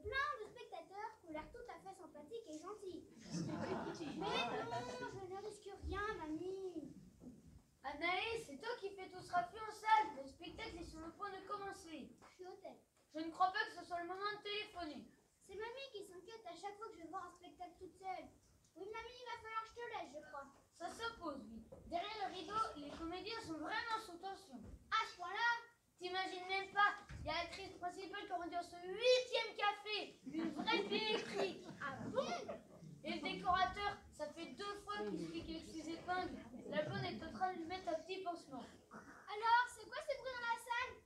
plein de spectateurs qui ont l'air tout à fait sympathiques et gentils. Mais non, je ne risque rien, mamie. Anaïs, c'est toi qui fais tout ce raffut en salle. Le spectacle est sur le point de commencer. Je suis hôtesse. Je ne crois pas que ce soit le moment de téléphoner. C'est mamie qui s'inquiète à chaque fois que je vais voir un spectacle toute seule. Oui, mamie, il va falloir que je te laisse, je crois. Ça s'oppose, oui. Derrière le rideau, les comédiens sont vraiment sous tension. À ce point-là, T'imagines même pas, il y a l'actrice principale qui rentre dans ce 8e café. Une vraie fille électrique. ah bon? Et le décorateur, ça fait 2 fois qu'il se pique avec ses épingles. La bonne est en train de lui mettre un petit pansement. Alors, c'est quoi ce bruit dans la salle?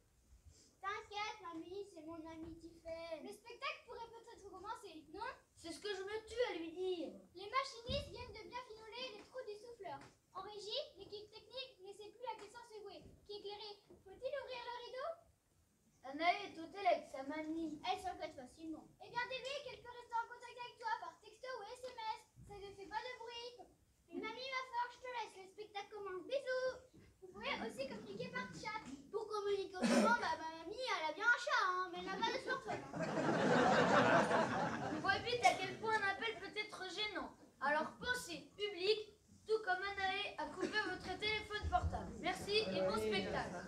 T'inquiète, mamie, c'est mon ami Tiffen. Le spectacle pourrait peut-être commencer, non? C'est ce que je me tue à lui dire. Les machinistes viennent de bien finoler les trous du souffleur. En régie, l'équipe technique ne sait plus à quel sens se vouer. Qui éclairait? Faut-il ouvrir le rideau? Anaïs est au télé avec sa mamie. Elle s'inquiète facilement. Eh bien, dis-lui qu'elle peut rester en contact avec toi par texto ou SMS. Ça ne fait pas de bruit. Mais mamie, va falloir que je te laisse. Le spectacle commence. Bisous. Vous pouvez aussi communiquer par chat. Pour communiquer autrement, ma mamie, elle a bien un chat, hein, mais elle n'a pas de smartphone. On voit vite à quel point un appel peut être gênant. Alors pensez public, tout comme Anaïs a coupé votre téléphone portable. Merci et bon spectacle.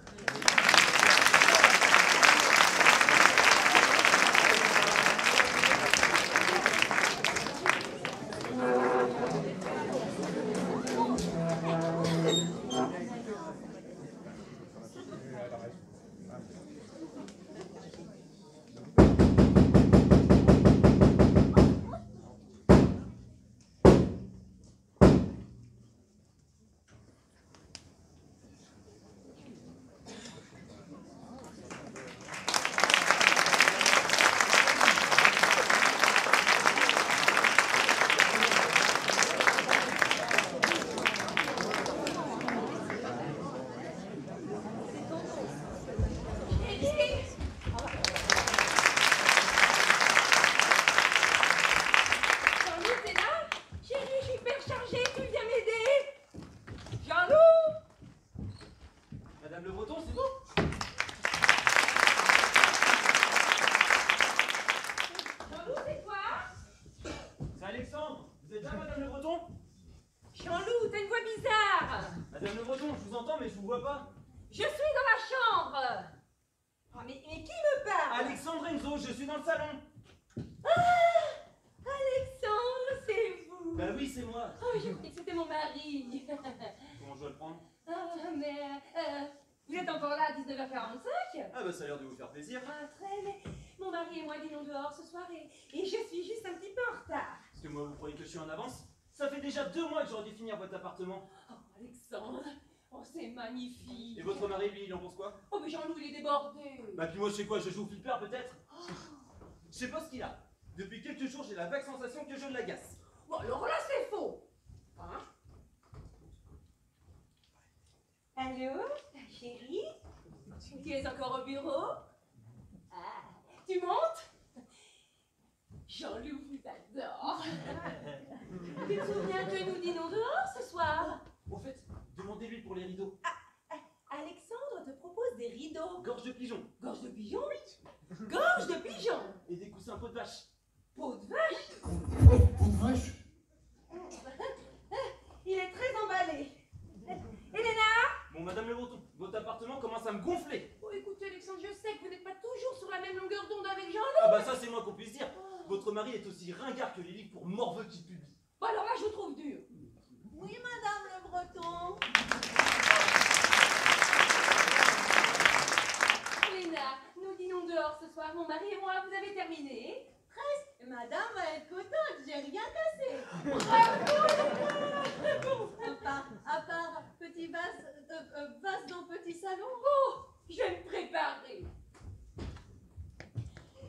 Ça a l'air de vous faire plaisir. Ah, très, mais mon mari et moi dînons dehors ce soir et je suis juste un petit peu en retard. Parce que moi, vous croyez que je suis en avance? Ça fait déjà 2 mois que j'aurais dû finir votre appartement. Oh, Alexandre, oh, c'est magnifique. Et votre mari, lui, il en pense quoi? Oh, mais Jean-Loup, il est débordé. Bah, puis moi, je sais quoi? Je joue au flipper, peut-être? Je sais pas ce qu'il a. Depuis quelques jours, j'ai la vague sensation que je l'agace. Bon, alors là, c'est faux. Hein? Allô, ta chérie? Tu es encore au bureau? Ah, tu montes? Jean-Loup vous adore. Tu te souviens que nous dînons dehors ce soir? Au fait, demandez-lui pour les rideaux. Alexandre te propose des rideaux. Gorge de pigeon. Gorge de pigeon? Oui. Gorge de pigeon. Et des coussins peau de vache. Peau de vache? Peau de vache? Il est très emballé. Elena? Bon, Madame Le Breton, votre appartement commence à me gonfler. Oh, écoutez, Alexandre, je sais que vous n'êtes pas toujours sur la même longueur d'onde avec Jean-Loup. Ah bah ça, c'est moi qu'on puisse dire. Votre mari est aussi ringard que les livres pour morveux qu'il publie. Bon, alors là, je vous trouve dur. Oui, Madame Le Breton. Elena, nous dînons dehors ce soir, mon mari et moi, vous avez terminé? Presque. Madame va être contente, j'ai rien cassé. À part petit vase dans petit salon. Oh, je vais me préparer.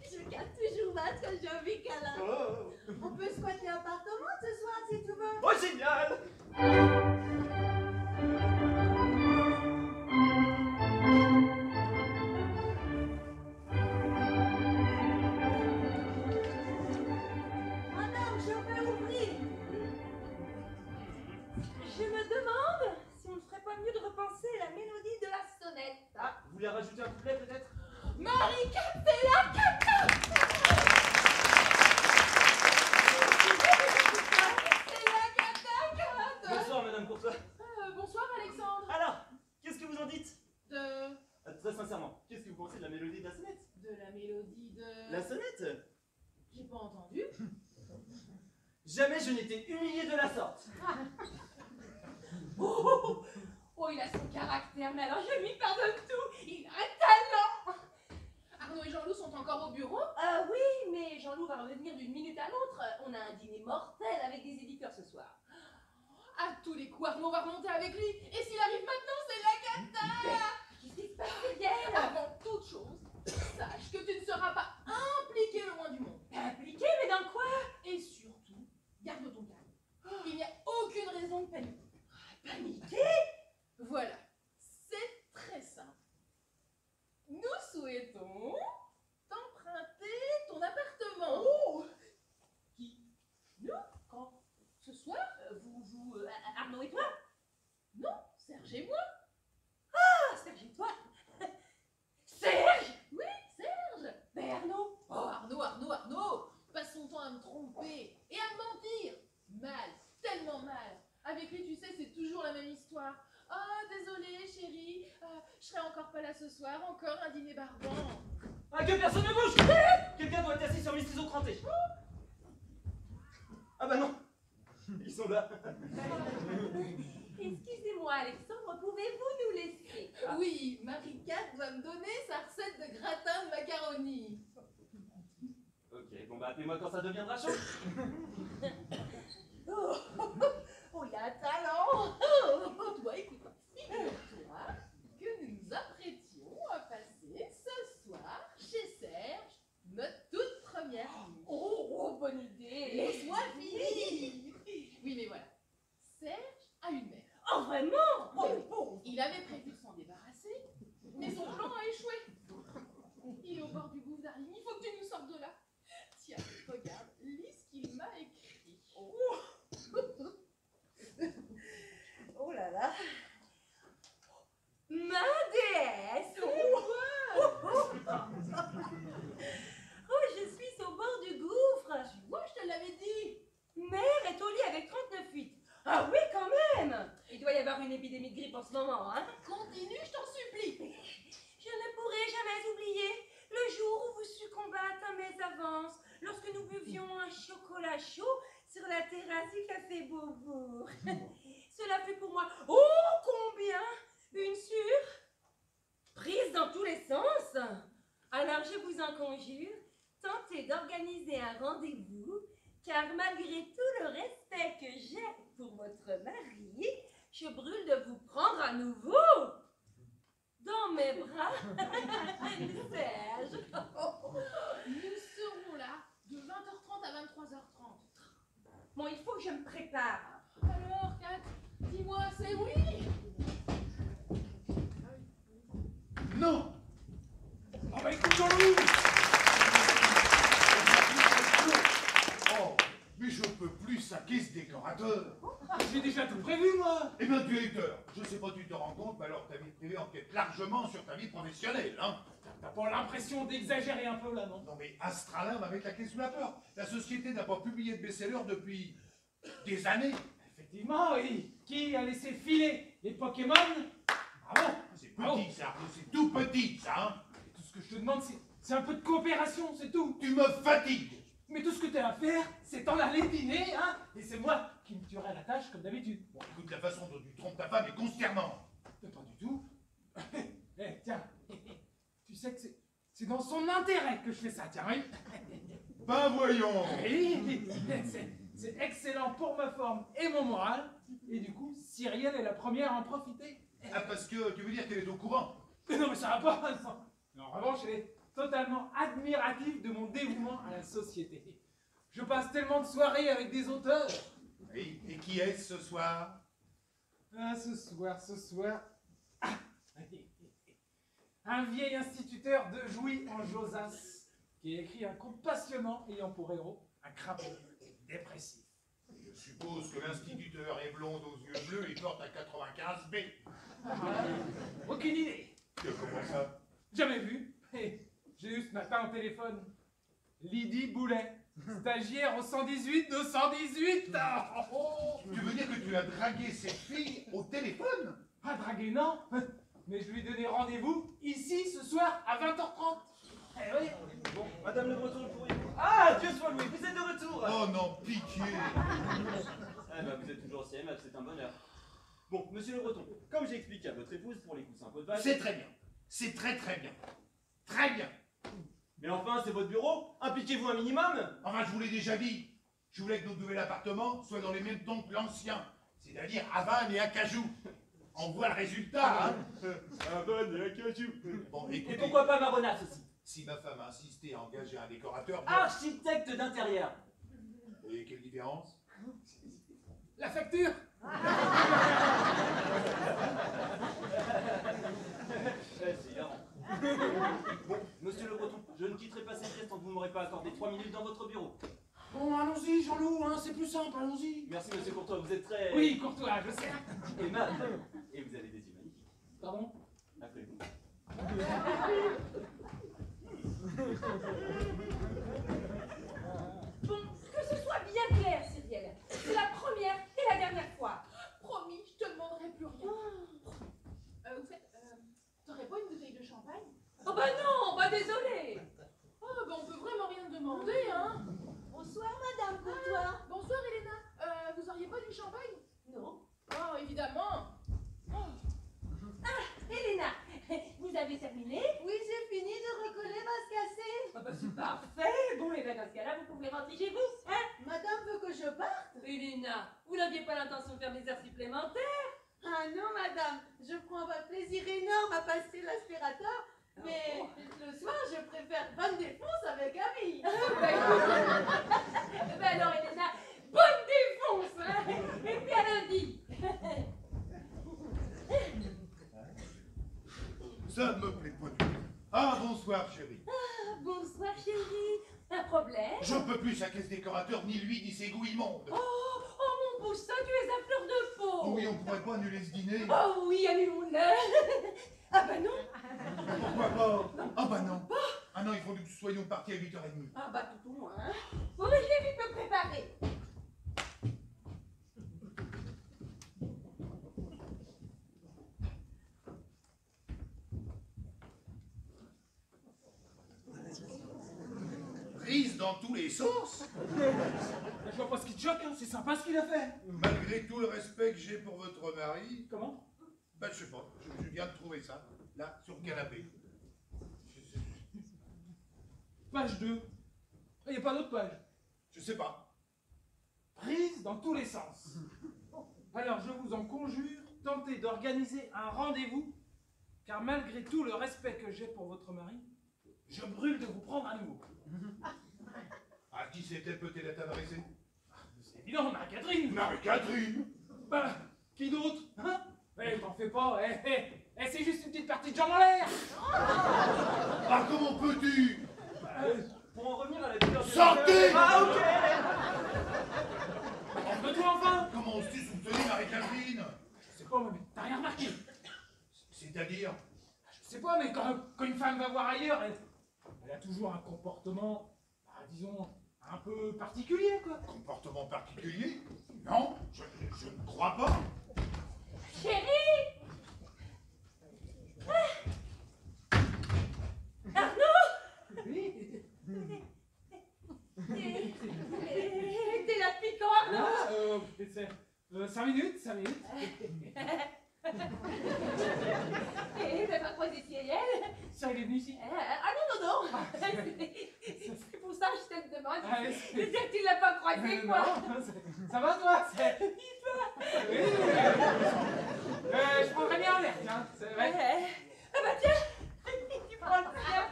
Je garde toujours vase quand j'ai envie câlin. Oh. On peut squatter l'appartement ce soir si tu veux. Oh, génial! Madame, je peux ouvrir. Je me demande si on ne ferait pas mieux de repenser la mélodie de la sonnette. Ah, vous voulez rajouter un couplet peut-être? Marie, captez la cata! J'ai pas entendu. Jamais je n'étais humilié de la sorte. Oh, il a son caractère, mais alors je lui pardonne tout. Il a un talent. Arnaud et Jean-Loup sont encore au bureau? Oui, mais Jean-Loup va revenir d'une minute à l'autre. On a un dîner mortel avec des éditeurs ce soir. À tous les coups, Arnaud va remonter avec lui. Et s'il arrive maintenant, c'est la cata. Qu'est-ce qui se passe, Gaëlle? Avant toute chose, sache que tu ne seras pas impliqué le moins du monde. Impliqué? Mais dans quoi? Et surtout, garde ton calme. Il n'y a aucune raison de paniquer. Paniquer? Voilà, c'est très simple. Nous souhaitons t'emprunter ton appartement. Oh! Qui? Nous? Quand? Ce soir? Arnaud et toi? Non, Serge et moi. Ah, Serge et toi? Serge? Oui, Serge. Mais Arnaud? Oh, Arnaud passe son temps à me tromper et à me mentir. Mal, tellement mal. Avec lui, tu sais, c'est toujours la même histoire. Ah, désolé, chérie, je serai encore pas là ce soir, encore un dîner barbant. Ah, que personne ne bouge! Quelqu'un doit être assis sur mes ciseaux crantés. Ah bah non! Ils sont là. Excusez-moi, Alexandre, pouvez-vous nous laisser? Oui, Marie-Cat va me donner sa recette de gratin de macaroni. Ok, bon bah appelez-moi quand ça deviendra chaud. Oh, il a un talent. Écoute-moi, figure-toi que nous nous apprêtions à passer ce soir chez Serge, notre toute première nuit. Oh, bonne idée. Laisse-moi finir. Oui, mais voilà, Serge a une mère. Oh, vraiment? Oh, il avait prévu de s'en débarrasser, mais son plan a échoué. Il est au bord du gouffre, Darling, il faut que tu nous sortes de là. Tiens, regarde, lis ce qu'il m'a écrit. Oh là là. Ma déesse. Oh, je suis au bord du gouffre. Tu vois, je te l'avais dit. Mère est au lit avec 39 fuites. Ah oui, quand même. Il doit y avoir une épidémie de grippe en ce moment, hein. Continue, je t'en supplie. Je ne pourrai jamais oublier le jour où vous succombâtes à mes avances, lorsque nous buvions un chocolat chaud sur la terrasse du café Beaubourg. Cela fut pour moi, oh combien, une surprise dans tous les sens. Alors je vous en conjure, tentez d'organiser un rendez-vous, car malgré tout le respect que j'ai pour votre mari, je brûle de vous prendre à nouveau dans mes bras. Serge. Nous serons là de 20h30 à 23h30. Bon, il faut que je me prépare. Alors, Kat, dis-moi, c'est oui? Non! Ah bah écoute Jean-Loup! Oh, mais je peux plus saquer ce décorateur! J'ai déjà tout prévu, moi! Eh bien, directeur, je sais pas si tu te rends compte, mais alors ta vie privée empiète largement sur ta vie professionnelle, hein? T'as pas l'impression d'exagérer un peu, là, non? Non mais Astralin va mettre la clé sous la porte. La société n'a pas publié de best-seller depuis des années. Effectivement, oui. Qui a laissé filer les Pokémon? Bravo! C'est petit, ça, Arnaud, c'est tout petit, ça, hein? Et tout ce que je te demande, c'est un peu de coopération, c'est tout. Tu me fatigues! Mais tout ce que tu as à faire, c'est t'en aller dîner, hein? Et c'est moi qui me tuerai à la tâche, comme d'habitude. Bon, écoute, la façon dont tu trompes ta femme est consternante. Pas du tout. Eh, tiens, tu sais que c'est dans son intérêt que je fais ça, tiens, oui. Ben voyons! Oui, c'est excellent pour ma forme et mon moral. Et du coup, Cyrielle est la première à en profiter. Ah, parce que tu veux dire qu'elle est au courant? Mais non, mais ça va pas, ça. Mais en revanche, elle est totalement admirative de mon dévouement à la société. Je passe tellement de soirées avec des auteurs. Et qui est-ce ce soir? Ah, ce soir... Ah, un vieil instituteur de Jouy en Josas qui a écrit un conte passionnant ayant pour héros un crapaud dépressif. Je suppose que l'instituteur est blonde aux yeux bleus et porte un 95B. Aucune idée. Comment ça? Jamais vu. Et j'ai eu ce matin au téléphone Lydie Boulet, stagiaire au 118 218. Tu veux dire que tu as dragué cette fille au téléphone? Pas dragué, non. Mais je lui ai donné rendez-vous ici ce soir à 20h30. Eh oui. Bon, Madame Le Breton, pourriez-vous Ah, Dieu soit loué, vous êtes de retour. Oh non, pitié. Eh ben, vous êtes toujours aussi aimable, c'est un bonheur. Bon, monsieur Le Breton, comme j'ai expliqué à votre épouse pour les coussins peau de vache... C'est très bien. C'est très très bien. Très bien. Mais enfin, c'est votre bureau, impliquez-vous un minimum. Enfin, je vous l'ai déjà dit. Je voulais que notre nouvel appartement soit dans les mêmes tons que l'ancien. C'est-à-dire à Vannes et à Cajou. On voit le résultat, hein. À Vannes et à Cajou. Bon, Et écoutez, pourquoi pas Maronas aussi? si ma femme a insisté à engager un décorateur... Architecte d'intérieur. Et quelle différence? La facture. C'est hilarant. Bon, monsieur Le Breton, je ne quitterai pas cette pièce tant que vous ne m'aurez pas accordé 3 minutes dans votre bureau. Bon, allons-y, Jean-Loup, hein, c'est plus simple, allons-y. Merci monsieur Courtois, vous êtes très... Oui, Courtois, je sais. aimable. Et vous avez des yeux magnifiques. Pardon? Après vous. Bon, que ce soit bien clair, Cyrielle. C'est la première et la dernière fois. Promis, je te demanderai plus rien. Au fait, t'aurais pas une bouteille de champagne? Oh bah non, bah désolé. Oh bah on peut vraiment rien demander, hein. Bonsoir, Madame Courtois. Bonsoir, Elena. Vous auriez pas du champagne? Non. Oh, évidemment. Elena, vous avez terminé? Oui, j'ai fini de recoller ma cassée. Ah bah c'est parfait. Bon, et bien dans ce cas-là, vous pouvez rentrer chez vous, hein? Madame veut que je parte? Elena, vous n'aviez pas l'intention de faire des heures supplémentaires? Ah non, madame. Je prends un plaisir énorme à passer l'aspirateur. Mais le soir, je préfère bonne défonce avec Camille. Ben alors, Elena, bonne défonce, hein? Et puis à lundi. Ça ne me plaît pas du tout. Ah, bonsoir, chérie. Bonsoir, chérie. Un problème? Je peux plus sa caisse décorateur, ni lui, ni ses goûts immondes. Oh, mon poussin, tu es à fleur de peau. Oh oui, on pourrait pas annuler ce dîner. Oh oui, annulons-le. Ah bah non. Pourquoi pas? Ah bah non. Ah non, il faut que nous soyons partis à 8h30. Ah bah tout au moins. Hein. Bon, mais je vais vite me préparer. Prise dans tous les sens. Je vois pas ce qui te choque, hein, c'est sympa ce qu'il a fait. Malgré tout le respect que j'ai pour votre mari, Comment? ben je sais pas, je viens de trouver ça, là, sur le canapé. Page 2. Il n'y a pas d'autre page. Je sais pas. Prise dans tous les sens. Alors je vous en conjure, tentez d'organiser un rendez-vous, car malgré tout le respect que j'ai pour votre mari, je brûle de vous prendre à nouveau. À qui c'était peut-elle être adressée? C'est évident, Marie-Catherine. Marie-Catherine. Bah, qui d'autre? Hein? Eh, t'en fais pas, c'est juste une petite partie de jambes en l'air. Ah, comment peux-tu? Pour en revenir à la douleur de... Sortez! Ah, ok. Calme-toi enfin. Comment oses-tu soupçonner Marie-Catherine? Je sais pas, mais t'as rien remarqué. C'est-à-dire? Je sais pas, mais quand une femme va voir ailleurs, elle a toujours un comportement, bah, disons, un peu particulier, quoi. Comportement particulier? Non, je ne crois pas. Chérie! Arnaud! Oui. T'es là depuis quand, Arnaud? C'est 5 minutes, 5 minutes. Et t'as pas croisé Cyrielle? Ça, il est venu ici. Ah non. C'est pour ça que je te demande. Ah, ouais, Je veux dire que tu l'as pas croisé, quoi. Non, ça va, toi? Oui. Je prendrais bien un verre, tiens. Ouais. Ah bah tiens, tu prends le verre.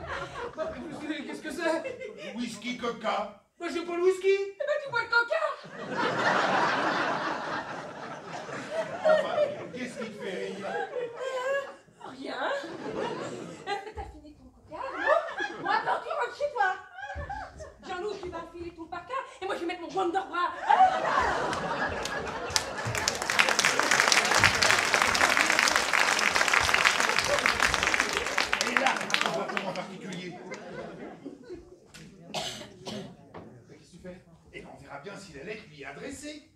Qu'est-ce que c'est? Whisky Coca. Moi, j'ai pas le whisky. Bah tu bois le coca. Enfin, qu'est-ce qui te fait rire? Rien. T'as fini ton coca, Arnaud? Moi, attends, tu rentres chez toi. Jean-Loup, tu vas enfiler ton parka et moi je vais mettre mon Wonderbra. Et là, un comportement particulier. Qu'est-ce que tu fais? Et ben, on verra bien si la lettre lui est adressée.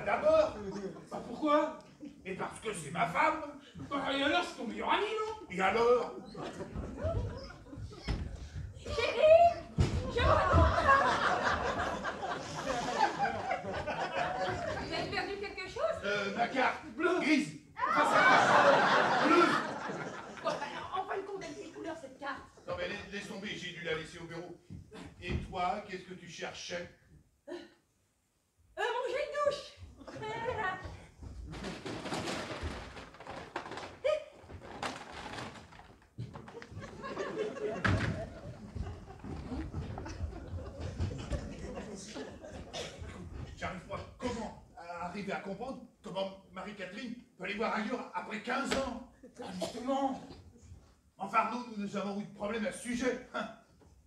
d'abord. Bah pourquoi? Et parce que c'est ma femme. Bah, et alors, c'est ton meilleur ami, non? Et alors? Chérie, je Vous avez perdu quelque chose? Ma carte. Bleu. Grise. Bleu. Bon, en fin de compte, elle est couleur cette carte. Non mais laisse tomber, j'ai dû la laisser au bureau. Et toi, qu'est-ce que tu cherchais? Manger une douche. J'arrive pas comment à arriver à comprendre comment Marie-Catherine peut aller voir ailleurs après 15 ans. Ah, justement. Enfin Arnaud, nous avons eu de problème à ce sujet. Hein.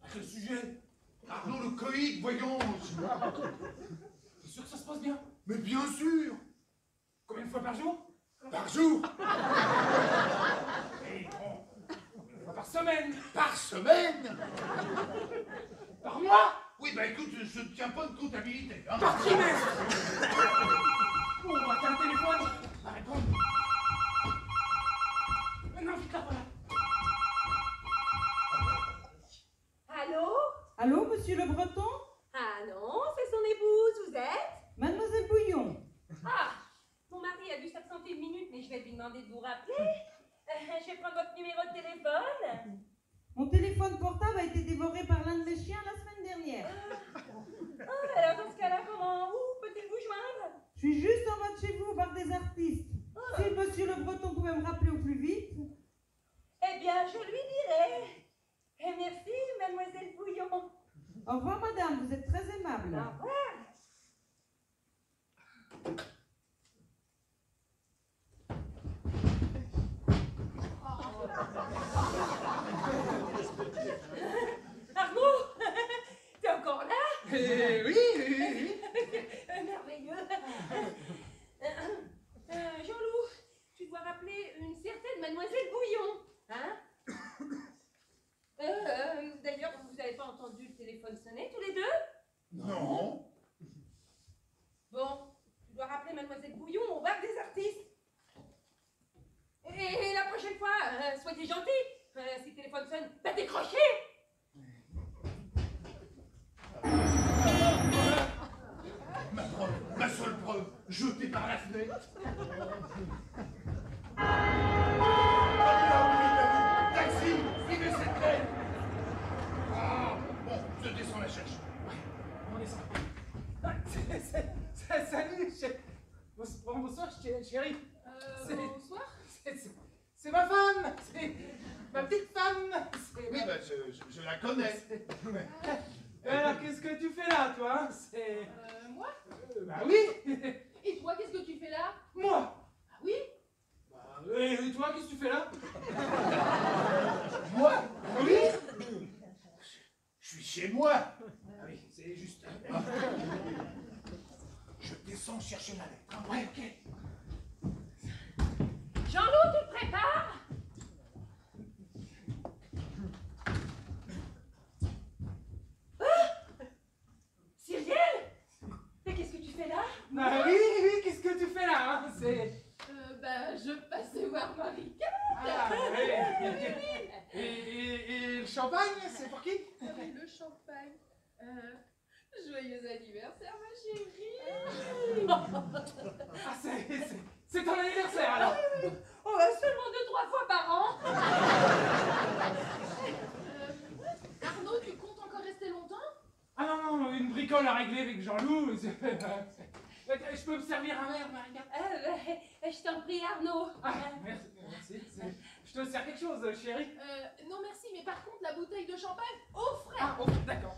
À quel sujet? Arnaud, le coït, voyons. T'es sûr que ça se passe bien? Mais bien sûr. Combien de fois par jour? Par jour. Et bon, combien de fois par semaine? Par semaine. Par mois? Oui, bah écoute, je ne tiens pas de comptabilité. Hein. Par trimestre? Bon, bah t'as un téléphone? Bah réponds. Maintenant, vite là, voilà. Allô? Allô, monsieur Le Breton? Ah non, c'est son épouse, vous êtes? Mademoiselle Bouillon. Ah, mon mari a dû s'absenter une minute, mais je vais lui demander de vous rappeler. Je vais prendre votre numéro de téléphone. Mon téléphone portable a été dévoré par l'un de mes chiens la semaine dernière. Alors dans ce cas-là, où peut-il vous joindre? Je suis juste en bas de chez vous au bar des artistes. Si monsieur Le Breton pouvait me rappeler au plus vite. Eh bien, je lui dirai. Et merci, mademoiselle Bouillon. Au revoir, madame, vous êtes très aimable. Au revoir. Arnaud, t'es encore là? Oui. Merveilleux. Jean-Loup, tu dois rappeler une certaine mademoiselle Bouillon, hein? D'ailleurs, vous n'avez pas entendu le téléphone sonner tous les deux? Non. Bon, tu dois rappeler mademoiselle Bouillon au bar des artistes. Et la prochaine fois, soyez gentils. Si le téléphone sonne, bah décrochez. Ma preuve, ma seule preuve, jetée par la fenêtre. Taxi, suivez cette lettre. Ah, bon, je descends la chercher. On descend. Salut, bonsoir, chérie. Bonsoir. C'est ma femme. C'est ma petite femme. Oui, bah, je la connais. Alors, qu'est-ce que tu fais là, toi? Moi? Bah oui. Et toi, qu'est-ce que tu fais là? Moi. Ah oui? Bah, et toi, qu'est-ce que tu fais là? Moi? Bah oui. Je suis chez moi. Ah oui, c'est juste. Je descends chercher la lettre. Ah ouais, ok. Jean-Loup, tu te prépares? Cyrielle? Mais qu'est-ce que tu fais là? Bah oui, qu'est-ce que tu fais là, hein? C'est. Je passais voir Marika. Ah, ouais. Et le champagne, c'est pour qui? Le champagne. Joyeux anniversaire, ma chérie. Ah, c'est ton anniversaire alors. On va seulement 2-3 fois par an. Arnaud, tu comptes encore rester longtemps? Ah non, une bricole à régler avec Jean-Loup. Je peux me servir un verre, Marika? Je t'en prie, Arnaud. Ah, merci. Je te sers quelque chose, chérie? Non merci, mais par contre la bouteille de champagne au frais. Ah, oh, d'accord.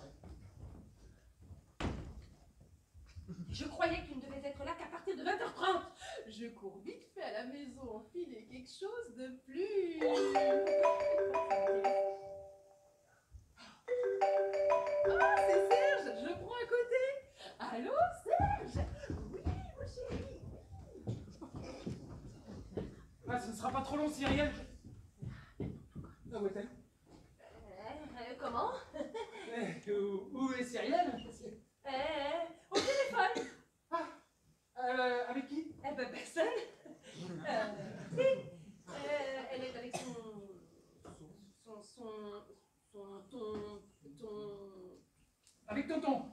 Je croyais qu'il ne devait être là qu'à partir de 20h30. Je cours vite fait à la maison enfiler quelque chose de plus. Ah, c'est Serge, je prends à côté. Allô, Serge? Oui, mon chéri. Ah, ce ne sera pas trop long, Cyrielle. Ah, où est-elle? Comment? Où est Cyrielle? Au téléphone. Avec tonton.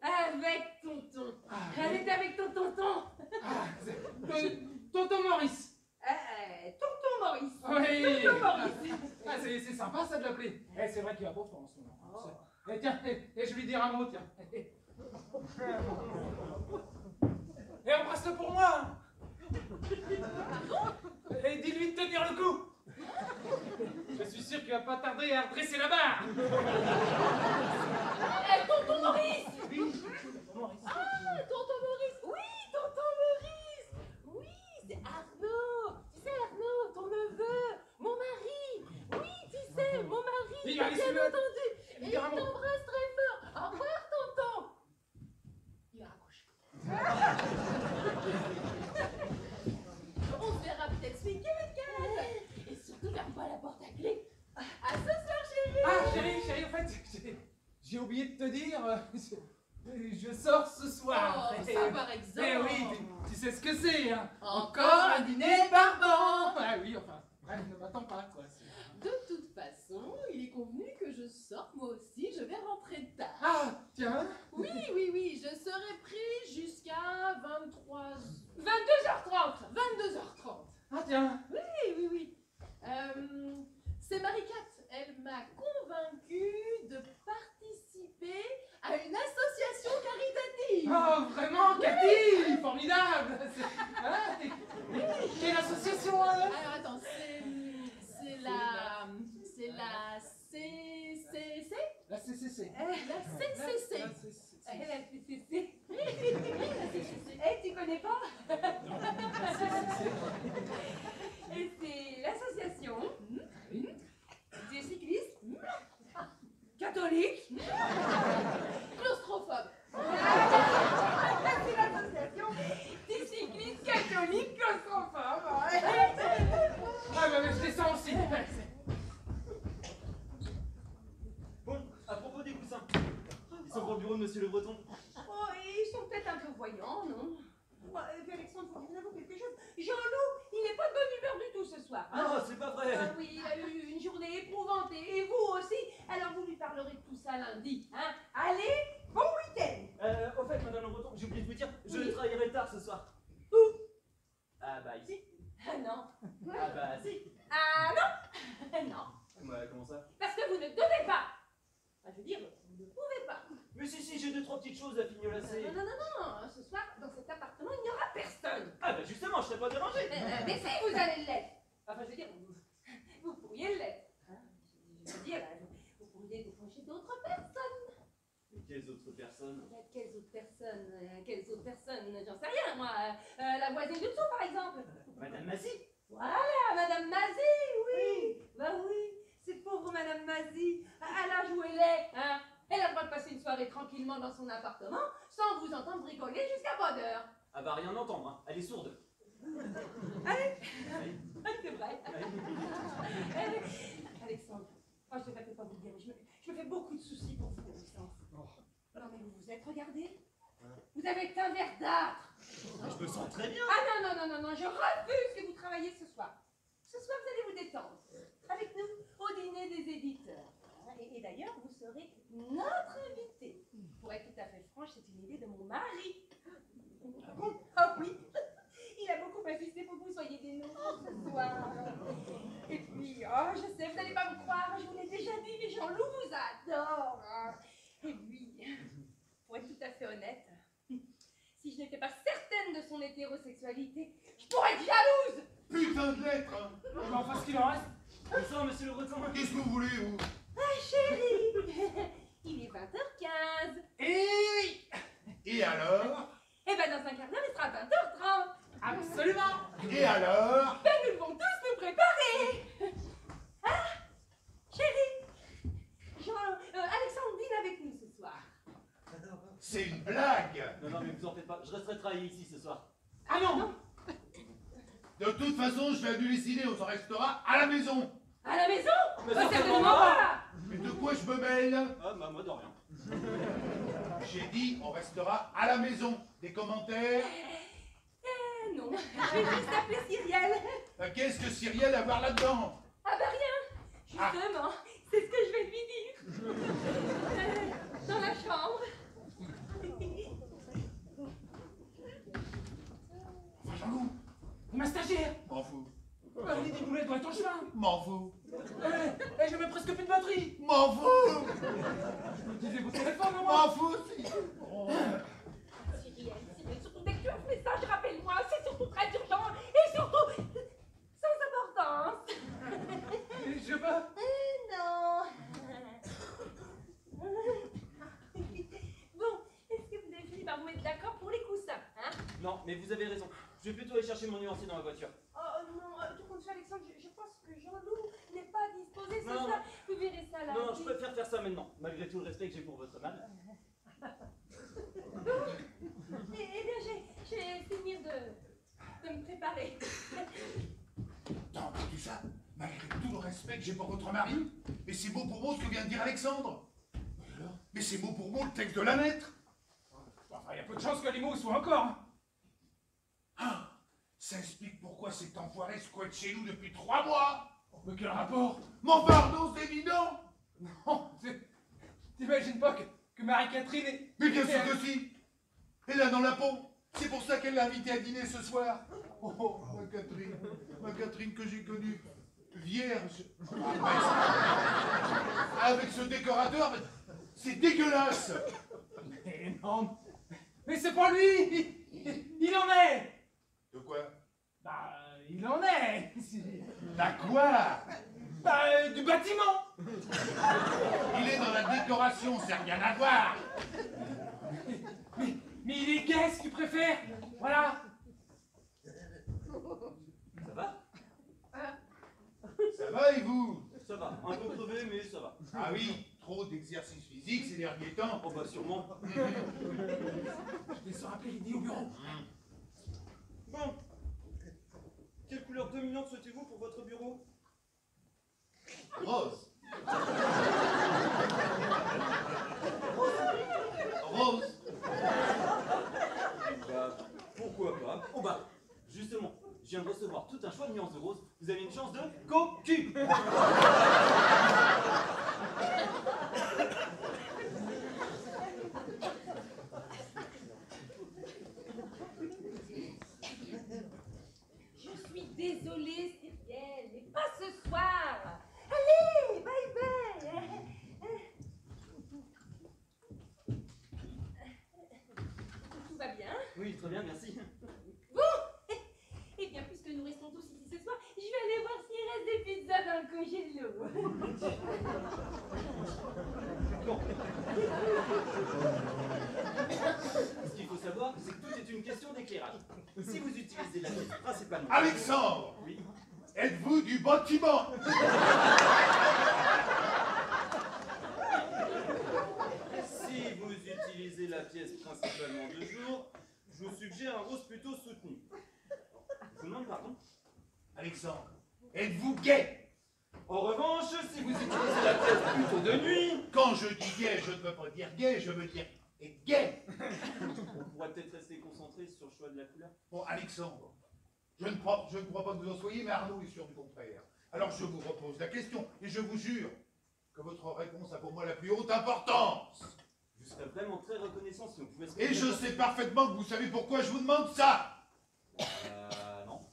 Avec tonton. Ah, Elle est avec ton tonton. Tonton Maurice. Tonton Maurice. Oui. Tonton Maurice. Ah, c'est sympa ça de l'appeler. C'est vrai qu'il va pas fort en ce moment. Oh. Tiens, je vais lui dire un mot, tiens. Et embrasse-le pour moi. Et dis-lui de tenir le coup. Je suis sûr qu'il va pas tarder à redresser la barre. Tonton Maurice. Oui, tonton Maurice. Ah, tonton Maurice. Oui, tonton Maurice. Oui, c'est Arnaud. Tu sais, Arnaud, ton neveu, mon mari. Oui, tu sais, mon mari. Oui, Bien allez, entendu. lui Et dire il un mot. t'embrasse très fort. Au revoir, tonton. Il a raccroché. On se verra peut-être ce week-end. Et surtout, ferme pas la porte à clé. À ce soir, chérie. Ah, chérie, en fait, j'ai oublié de te dire, je sors ce soir. Oh, ça par exemple. Eh oui, tu sais ce que c'est, hein. Encore un dîner barbant. Ah oui, enfin, bref, ne m'attends pas, quoi. De toute façon, il est convenu que je sorte moi aussi, je vais rentrer tard. Ah, tiens. Oui, je serai pris jusqu'à 22h30. 22h30. Ah, tiens. Oui. C'est Marie-Cat, elle m'a convaincue de participer à une association caritative. Oh, vraiment, Cathy, formidable. Hein, quelle association, alors? Alors attends, c'est la CCC. La CCC. La CCC. La CCC. La CCC. Eh, tu connais pas? Et c'est l'association des cyclistes catholiques claustrophobes. C'est l'association des cyclistes catholiques claustrophobes. Ah, mais je descends aussi. Bon, à propos des coussins, ils sont pour le bureau de Monsieur Le Breton. Oh, ils sont peut-être un peu voyants, non? Alexandre, faut vous avouer quelque chose. Jean-Loup, il n'est pas de bonne humeur du tout ce soir. Hein? Ah, c'est pas vrai. Ah oui, il a eu une journée éprouvante et vous aussi. Alors vous lui parlerez de tout ça lundi. Hein? Allez, bon week-end. Au fait, Madame Le Breton, j'ai oublié de vous dire, je Oui. travaillerai tard ce soir. Où? Ah bah ici. Ah non. Ah bah si. Ah non. Non. Ouais, comment ça? Parce que vous ne devez pas. Enfin, je veux dire, vous ne pouvez pas. Mais si, j'ai 2-3 petites choses à fignolasser. Non. Ce soir, dans cet appartement, il n'y aura personne. Ah bah justement, je serai pas dérangé. Mais si, vous allez l'être. Enfin, je veux dire, vous pourriez l'être. Hein? Je veux dire, vous pourriez décrocher d'autres personnes. Mais quelles autres personnes? Quelles autres personnes? J'en sais rien, moi. La voisine du dessous, par exemple. Madame Massy? Voilà, Madame Mazie, oui. Bah oui, c'est pauvre Madame Mazie. À l'âge où elle est, hein, elle a le droit de passer une soirée tranquillement dans son appartement sans vous entendre bricoler jusqu'à pas d'heure. Elle va rien entendre, hein. Elle est sourde. Allez, Oui. c'est vrai. Alexandre, je ne vais pas vous le dire, mais je me fais beaucoup de soucis pour vous, Alexandre. Non, mais vous vous êtes regardé? Vous avez un verre d'âtre. Mais je me sens très bien. Ah non, je refuse que vous travailliez ce soir. Ce soir, vous allez vous détendre. Avec nous, au dîner des éditeurs. Et d'ailleurs, vous serez notre invité. Pour être tout à fait franche, c'est une idée de mon mari. Ah bon? Ah oui. Il a beaucoup insisté pour que vous soyez des nôtres ce soir. Et puis, oh, je sais, vous n'allez pas me croire, je vous l'ai déjà dit, mais Jean-Loup vous adore. Et puis, pour être tout à fait honnête, si je n'étais pas certaine de son hétérosexualité, je pourrais être jalouse. Putain de lettres, hein. Mais enfin, ce qu'il en reste. Bonsoir, Monsieur Le Breton. Qu'est-ce que vous voulez, vous? Ah, chérie, il est 20h15. Et oui. Et alors? Eh ben, dans un quart d'heure, il sera 20h30. Absolument. Et alors? Ben, nous devons tous nous préparer. Ah, chérie, Alexandre dîne avec nous ce soir. C'est une blague. Non, mais vous en faites pas. Je resterai travailler ici ce soir. Ah non. De toute façon, je vais annuler ce dîner, on s'en restera à la maison. À la maison? Mais Certainement certainement pas. Mais de quoi je me mêle? Ah bah moi de rien. J'ai dit, on restera à la maison. Des commentaires? Non, je vais juste appeler Cyrielle. Qu'est-ce que Cyrielle a à voir là-dedans? Ah bah rien. Justement, c'est ce que je vais lui dire. Dans la chambre. M'en fous. Eh, j'ai même presque plus de batterie. M'en fous. Utilisez vos téléphones au moins. M'en fous aussi. Cyril, surtout dès que tu as ce message, rappelle-moi, c'est surtout très urgent et surtout sans importance. Je veux. Non. Bon, est-ce que vous avez fini par vous mettre d'accord pour les coussins, hein? Non, mais vous avez raison. Je vais plutôt aller chercher mon nuancier dans la voiture. Oh non, tout compte fait, Alexandre, je pense que Jean-Loup n'est pas disposé ce Non, non, soir. Vous verrez ça là. Non, je préfère faire ça maintenant, malgré tout le respect que j'ai pour votre mère. Eh bien, je vais finir de me préparer. T'as entendu ça? Malgré tout le respect que j'ai pour votre mari? Mais c'est mot pour mot ce que vient de dire Alexandre. Mais c'est mot pour mot le texte de la lettre. Enfin, il y a peu de chances que les mots soient encore. Hein. Ah, ça explique pourquoi cet enfoiré squatte chez nous depuis 3 mois. Mais quel rapport? Mon pardon, c'est évident. Non, t'imagines pas que Marie-Catherine est... Mais bien sûr que si. Elle a dans la peau. C'est pour ça qu'elle l'a invité à dîner ce soir. Oh, ma Catherine que j'ai connue vierge. Avec ce décorateur, mais c'est dégueulasse. Mais non, mais c'est pas lui. Il en est. De quoi? Bah, il en est. T'as quoi? Bah, du bâtiment. Il est dans la décoration, c'est rien à voir. Mais il est gay, ce que tu préfères. Voilà. Ça va? Ça va et vous? Ça va. Un peu crevé, mais ça va. Ah oui, trop d'exercice physique ces derniers temps. Oh bah sûrement. Je vais se rappeler l'idée au bureau. Bon. Quelle couleur dominante souhaitez-vous pour votre bureau? Rose. Rose. Bah, pourquoi pas? Oh bah, justement, je viens de recevoir tout un choix de nuances de rose. Vous avez une chance de cocu. Je suis désolée, Cyrielle, mais pas ce soir. Allez, bye bye. Tout va bien? Oui, très bien, merci. Bon. Eh bien, puisque nous restons tous ici ce soir, je vais aller voir s'il reste des pizzas dans le congélo. Bon. Ce qu'il faut savoir, c'est que tout est une question d'éclairage. Si vous utilisez la pièce principalement... Alexandre, Oui. êtes-vous du bâtiment? Si vous utilisez la pièce principalement de jour, je vous suggère un rose plutôt soutenu. Je vous demande pardon? Alexandre, êtes-vous gay? En revanche, si vous utilisez la pièce plutôt de nuit... Quand je dis gay, je ne veux pas dire gay, je veux dire gay. On pourrait peut-être rester concentré sur le choix de la couleur. Bon, Alexandre, je ne crois pas que vous en soyez, mais Arnaud est sûr du contraire. Alors je vous repose la question, et je vous jure que votre réponse a pour moi la plus haute importance. Je serais vraiment très reconnaissant si on pouvait se... Et je sais parfaitement que vous savez pourquoi je vous demande ça. Non.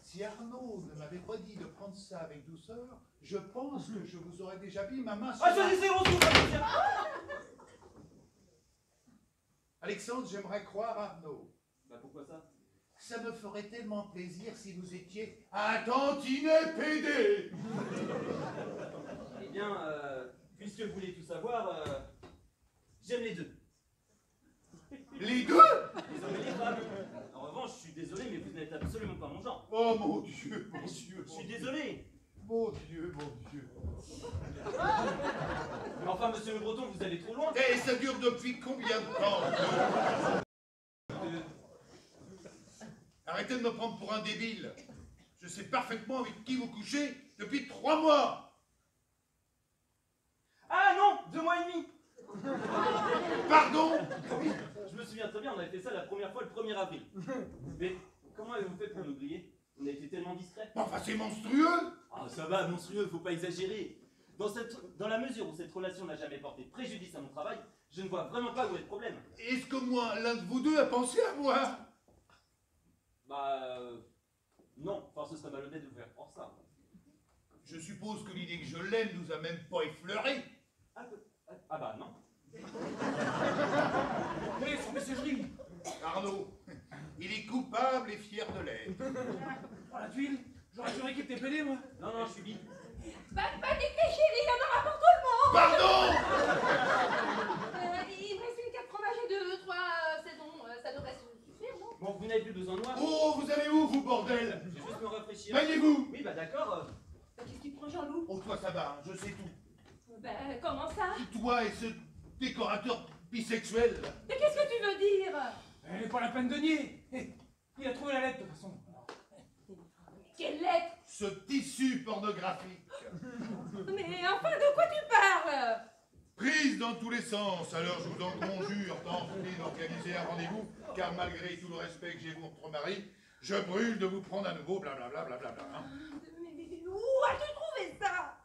Si Arnaud ne m'avait pas dit de prendre ça avec douceur, je pense que je vous aurais déjà mis ma main sur Ah, choisissez vos sous, Alexandre, j'aimerais croire Arnaud. Bah pourquoi ça? Ça me ferait tellement plaisir si vous étiez un tantinet pédé. Eh bien, puisque vous voulez tout savoir, j'aime les deux. Les deux? Les hommes et les femmes. En revanche, je suis désolé, mais vous n'êtes absolument pas mon genre. Oh mon Dieu, mon Dieu. Je suis désolé. Mon Dieu, mon Dieu. Mais enfin, monsieur le Breton, vous allez trop loin. Et ça dure depuis combien de temps? Arrêtez de me prendre pour un débile. Je sais parfaitement avec qui vous couchez depuis 3 mois. Ah non, 2 mois et demi. Pardon? Oui, je me souviens très bien, on avait fait ça la première fois le 1er avril. Mais comment avez-vous fait pour nous griller? On a été tellement discrets. Enfin, c'est monstrueux. Ah, ça va, monstrueux, faut pas exagérer. Dans la mesure où cette relation n'a jamais porté préjudice à mon travail, je ne vois vraiment pas où est le problème. Est-ce que moi, l'un de vous deux a pensé à moi? Bah, non, enfin ce serait malhonnête de vous faire croire ça. Je suppose que l'idée que je l'aime nous a même pas effleuré. Ah bah non. Oui, sur messagerie. Arnaud, il est coupable et fier de l'être. Oh, la tuile, j'aurais juré qu'il était pédé, moi. Non, je suis libre. Pas d'été, chérie, il y en aura pour tout le monde. Pardon! Il me reste une carte fromage et 2-3 saisons. Ça devrait suffire, non? Bon, vous n'avez plus besoin de moi. Oh, vous allez où, vous, bordel? Je vais juste me rafraîchir. Maniez-vous! Oui, bah d'accord. Qu'est-ce qui te prend, Jean-Loup? Oh, toi, ça va, hein, je sais tout. Ben, comment ça? Toi et ce décorateur bisexuel. Mais qu'est-ce que tu veux dire? Pas la peine de nier. Il a trouvé la lettre, de toute façon. Quelle lettre? Ce tissu pornographique. Mais enfin, de quoi tu parles? Prise dans tous les sens, alors je vous en conjure, tentez d'organiser un rendez-vous, car malgré tout le respect que j'ai pour votre mari, je brûle de vous prendre à nouveau, blablabla. Hein. Mais où as-tu trouvé ça?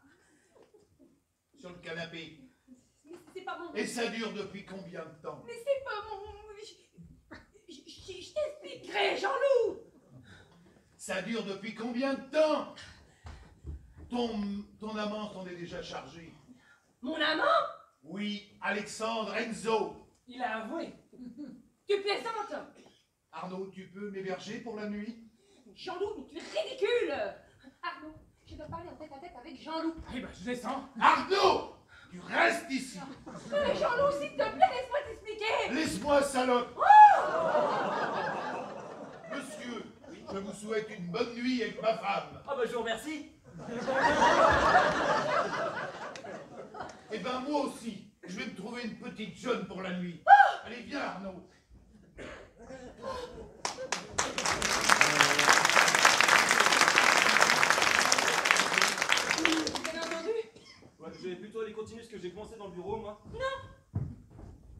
Sur le canapé. C'est pas mon... Et ça dure depuis combien de temps? Mais c'est pas mon... Je t'expliquerai, Jean-Loup. Ça dure depuis combien de temps? Ton amant s'en est déjà chargé. Mon amant? Oui, Alexandre Enzo. Il a avoué. Tu plaisantes? Arnaud, tu peux m'héberger pour la nuit? Jean-Loup, mais tu es ridicule. Arnaud, je dois parler en tête-à-tête avec Jean-Loup. Eh ben, je descends. Arnaud! Tu restes ici! Jean-Loup, s'il te plaît, laisse-moi t'expliquer. Laisse-moi, salope! Monsieur, je vous souhaite une bonne nuit avec ma femme. Ah bah je vous remercie. Eh ben moi aussi, je vais me trouver une petite jeune pour la nuit. Allez, viens Arnaud. Bien entendu. Ouais, je vais plutôt aller continuer ce que j'ai commencé dans le bureau, moi. Non.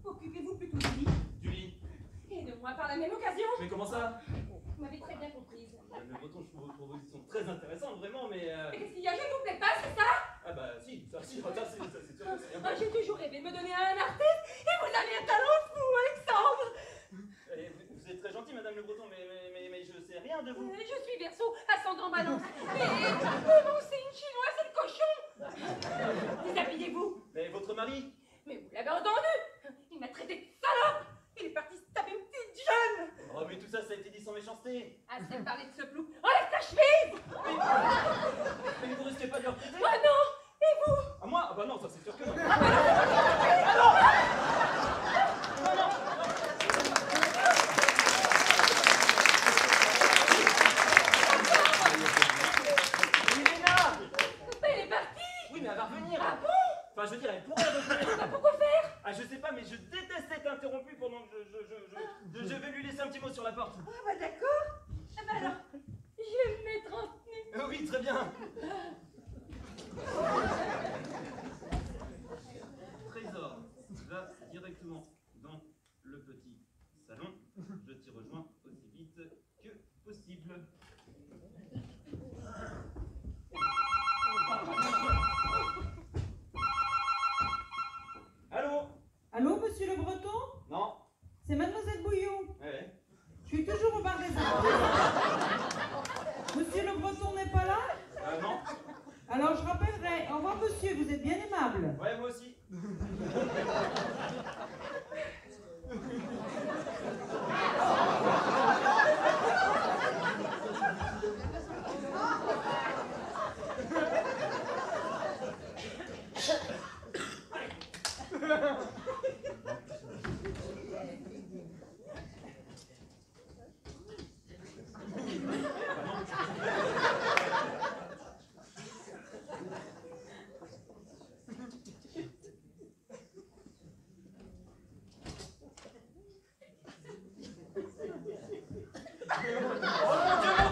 Occupez-vous plutôt du lit. Du lit. Et de moi par la même occasion. Mais comment ça? Vous m'avez très bien comprise. Madame Le Breton, je trouve vos propositions très intéressantes, vraiment, mais... Mais qu'est-ce qu'il y a? Je ne vous plais pas, c'est ça? Ah bah si, ça c'est sûr que c'est bien. Ah, j'ai toujours rêvé de me donner à un artiste et vous avez un talent fou, Alexandre. Vous êtes très gentil, Madame Le Breton, mais je sais rien de vous. Je suis Verseau, ascendant Balance. Et mon signe chinois, c'est le cochon. Déshabillez-vous. Mais votre mari? Mais vous l'avez entendu. Il m'a traité de salope. Il est parti se taper une petite jeune. Oh mais tout ça, ça a été dit sans méchanceté. Assez de parler de ce plou. Enlève ta chemise. Mais vous risquez pas de leur prêter? Ah non. Et vous? Ah moi? Ah bah non, ça c'est sûr que non. Elle est partie. Oui, mais elle va revenir. Ah bon? Enfin, je veux dire, elle pourrait revenir. Bah, pourquoi faire? Ah, je sais pas, mais je déteste être interrompu pendant que je vais lui laisser un petit mot sur la porte. Ah bah d'accord. Ah bah alors, je vais me mettre en tenue. Oui, très bien. Trésor va directement dans le petit salon. Je t'y rejoins aussi vite que possible. Allô? Allô, monsieur Le Breton? Non? C'est mademoiselle Bouillon. Ouais. Je suis toujours au bar des Arts. Monsieur Le Breton n'est pas là? Non? Alors je rappellerai. Au revoir, monsieur, vous êtes bien aimable. Ouais, moi aussi.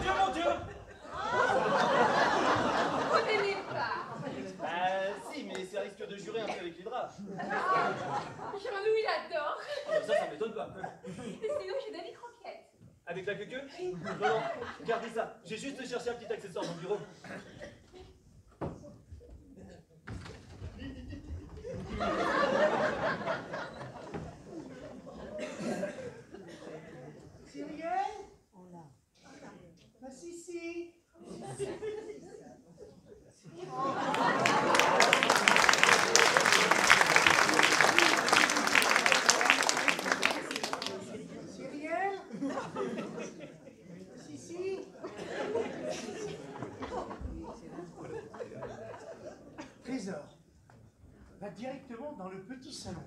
Mon Dieu! Vous n'aimez pas. Si, mais c'est un risque de jurer un peu avec les draps. Jean-Louis, il adore. Ça m'étonne pas. Et sinon, j'ai David Croquette. Avec la queue? Non, gardez ça. J'ai juste cherché un petit accessoire dans le bureau. Cyrielle? Bah si. dans le petit salon.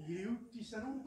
Il est où, petit salon?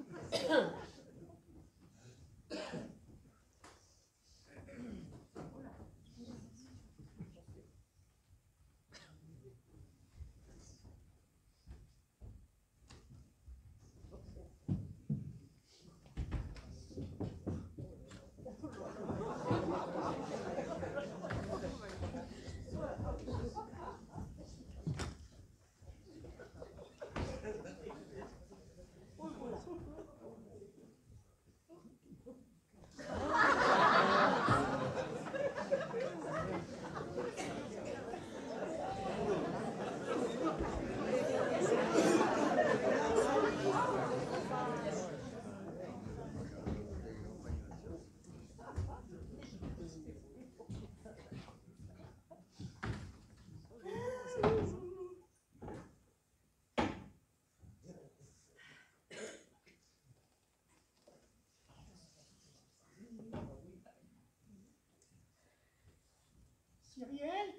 Cyrielle?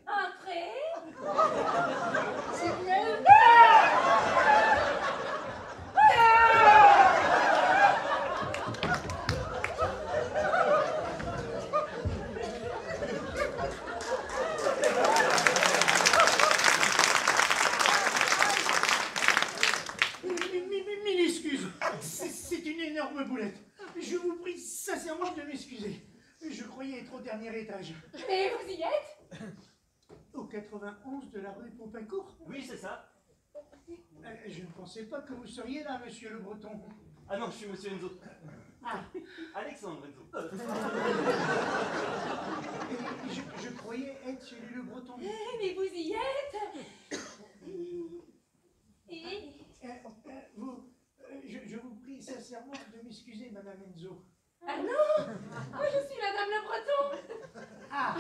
Entrez. Cyrielle? Mille excuses. C'est une énorme boulette. Je vous prie sincèrement de m'excuser. Je croyais être au dernier étage. Mais vous y êtes? Au 91 de la rue Pompincourt? Oui, c'est ça. Je ne pensais pas que vous seriez là, monsieur Le Breton. Ah non, je suis monsieur Enzo. Ah, Alexandre Enzo. je croyais être celui Le Breton. Mais vous y êtes? Et Je vous prie sincèrement de m'excuser, madame Enzo. ah non, moi je suis madame Le Breton. Ah,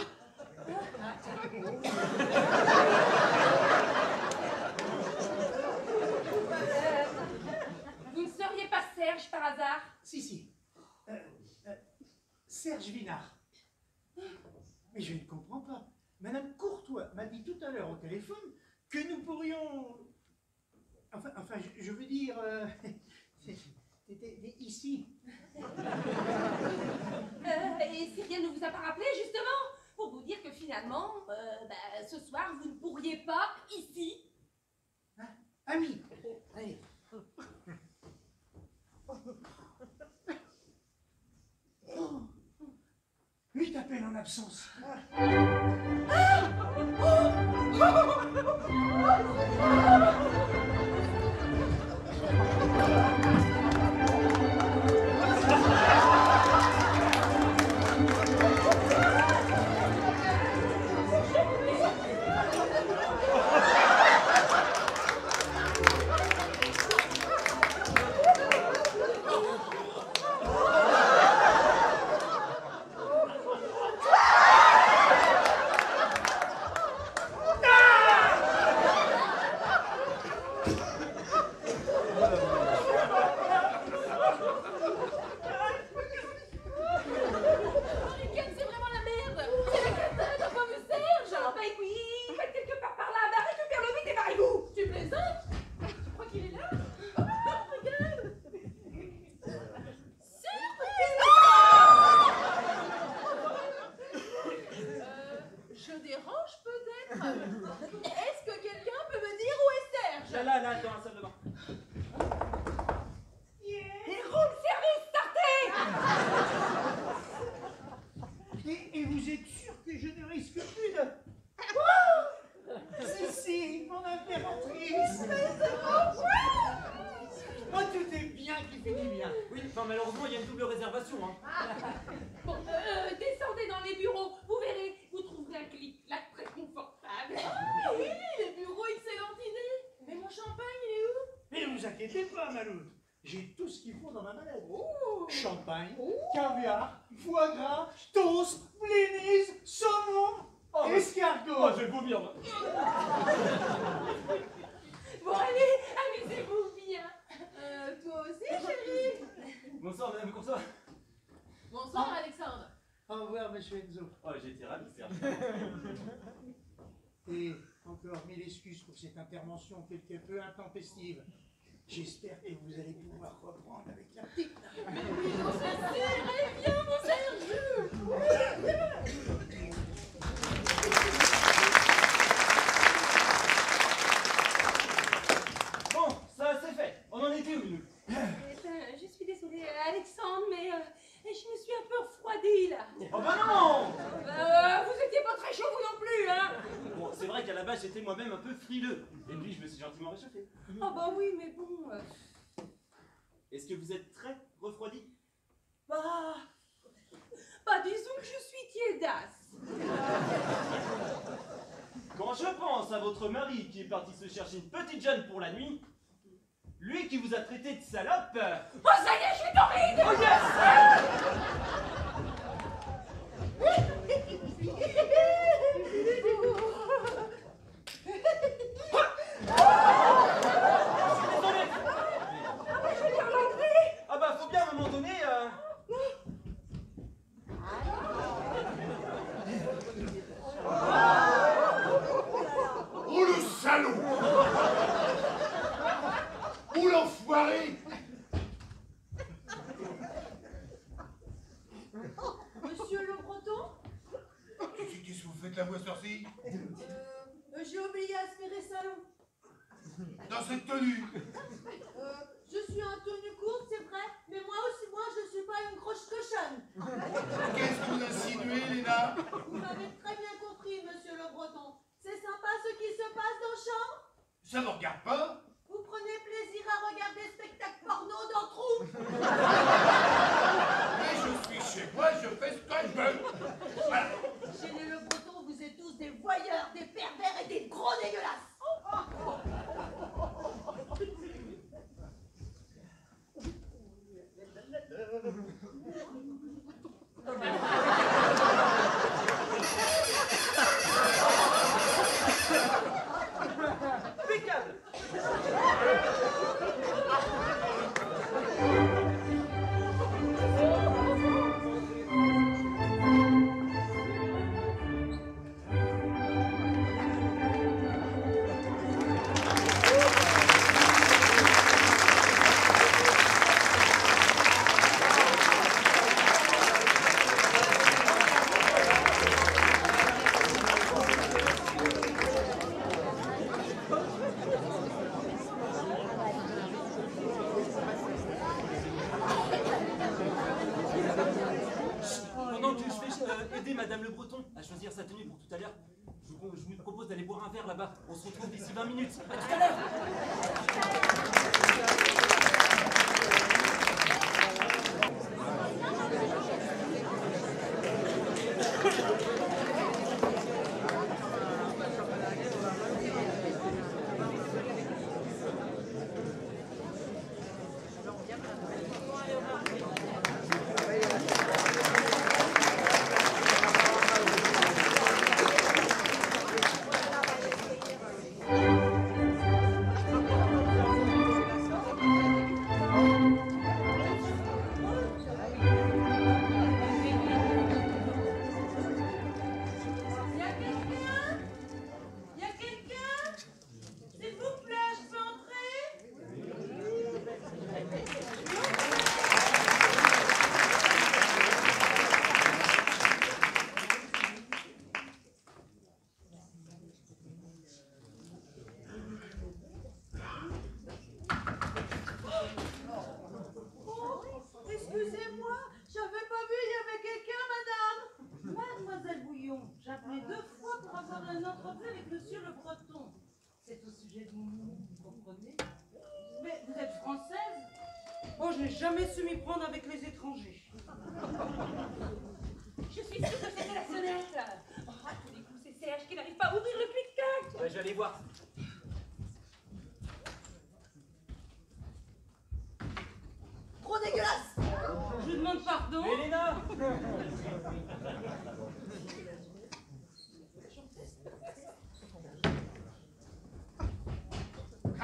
Vous ne seriez pas Serge par hasard? si. Serge Vinard. Mais je ne comprends pas. Madame Courtois m'a dit tout à l'heure au téléphone que nous pourrions... Enfin, je veux dire... C'était ici. Et si rien ne vous a pas rappelé, justement, pour vous dire que finalement, ce soir, vous ne pourriez pas ici. Ah oui. Allez. Oh. 8 appels en absence. Là, dans la salle de bain. Et room service, sortez! Et vous êtes sûr que je ne risque plus de... Si, mon impératrice. Oh, tout est bien qui finit bien. Oui, enfin malheureusement il y a une double réservation. Hein. Bon, descendez dans les bureaux, vous verrez, vous trouverez un clic-clac très confortable. Ah oui, les bureaux, excellente idée. Mais mon champagne, il est où? Mais ne vous inquiétez pas, Maloute. J'ai tout ce qu'il faut dans ma mallette. Oh. Champagne, caviar, foie gras, toast, plénise, saumon, Oh, escargot. Oh, je vais vomir, moi. Bon, allez, amusez-vous bien. Toi aussi, chérie. Bonsoir, madame Courtois. Bonsoir, Alexandre. Au revoir, monsieur Enzo. Oh, j'ai été ravi, Serge. Et encore mille excuses pour cette intervention quelque peu intempestive. J'espère que vous allez pouvoir reprendre avec la petite. Mais oui, j'en suis sûre. Allez, viens, mon Serge. Bon, ça c'est fait. On en était où, nous? Je suis désolée, Alexandre, mais je me suis un peu refroidie, là. Oh bah non! Vous étiez pas très chaud, vous non plus, hein? Bon, c'est vrai qu'à la base, j'étais moi-même un peu frileux. Et puis, je me suis gentiment réchauffé. Ah bah oui, mais bon... Est-ce que vous êtes très refroidi? Bah, disons que je suis tiédasse. Quand je pense à votre mari qui est parti se chercher une petite jeune pour la nuit, lui qui vous a traité de salope... Oh, ça y est, je suis tombée! Oh yes! Désolé. Je vais dire l'enlever. Ah bah, faut bien à un moment donné... Oh le salaud! Oh l'enfoiré! Monsieur Le Breton, Qu'est-ce que vous faites là, vous, à cette heure-ci? j'ai oublié aspirer salon. Dans cette tenue? Je suis en tenue courte, c'est vrai, mais moi je suis pas une grosse cochonne. Qu'est-ce que vous insinuez, Léna? Vous m'avez très bien compris, monsieur Le Breton. C'est sympa ce qui se passe dans la chambre? Ça vous regarde pas? Vous prenez plaisir à regarder spectacle porno dans trou? Mais je suis chez moi, je fais ce que je veux. Voilà. Chez les Le Breton, vous êtes tous des voyeurs, des pervers et des gros dégueulasses. Impeccable! Pendant que je vais aider Madame Le Breton à choisir sa tenue pour tout à l'heure, je vous propose d'aller boire un verre là-bas. On se retrouve d'ici 20 minutes. À tout à l'heure! Y a quelqu'un? S'il vous plaît, je peux entrer? Oh, excusez-moi, j'avais pas vu, il y avait quelqu'un, madame. Mademoiselle Bouillon, j'appelais 2 fois pour avoir un entrevue avec monsieur Le Breton. C'est au sujet de mon, vous comprenez? Mais vous êtes française? Oh, je n'ai jamais su m'y prendre avec les étrangers. Je suis sûre que c'était la sonnette. Oh, à tous les coups, c'est Serge qui n'arrive pas à ouvrir le clic-clac. Bah, je vais aller voir. Trop dégueulasse! Je demande pardon. Elena!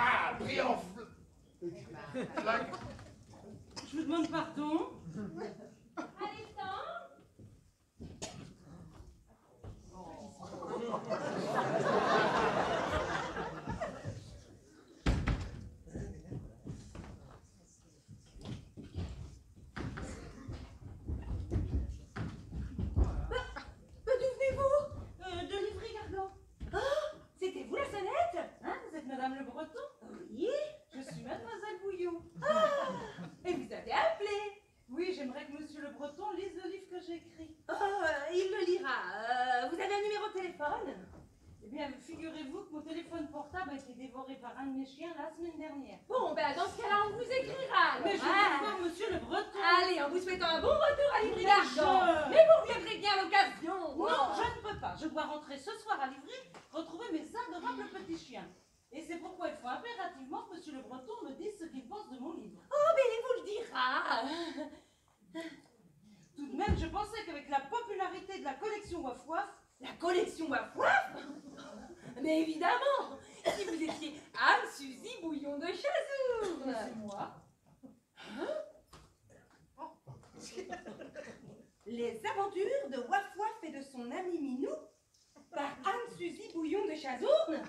Ah, pris en flaque. Je vous demande pardon. Alexandre? D'où venez-vous? De Livry Gargan. Ah, c'était vous la sonnette? Hein, vous êtes Madame Le Breton? Oui. Je suis Mademoiselle Bouillon. Et vous avez appelé? Oui, j'aimerais que Monsieur Le Breton lise le livre que j'ai écrit. Oh, il le lira. Vous avez un numéro de téléphone? Eh bien, figurez-vous que mon téléphone portable a été dévoré par un de mes chiens la semaine dernière. Bon, ben dans ce cas-là, on vous écrira. Mais je veux voir Monsieur Le Breton. Allez, en vous souhaitant un bon retour à Livry Mais Gargan. Mais vous viendrez bien à l'occasion. Non, je ne peux pas. Je dois rentrer ce soir à Livry, retrouver mes adorables petits chiens. Et c'est pourquoi il faut impérativement que Monsieur Le Breton me dise ce qu'il pense de mon livre. Oh, mais il vous le dira. Tout de même, je pensais qu'avec la popularité de la collection Waf Waf, La collection Waf Waf? Mais évidemment, si vous étiez Anne-Suzy Bouillon de Chazour. c'est moi. Les aventures de Waf Waf et de son ami Minou par Anne-Suzy Bouillon de Chazourne.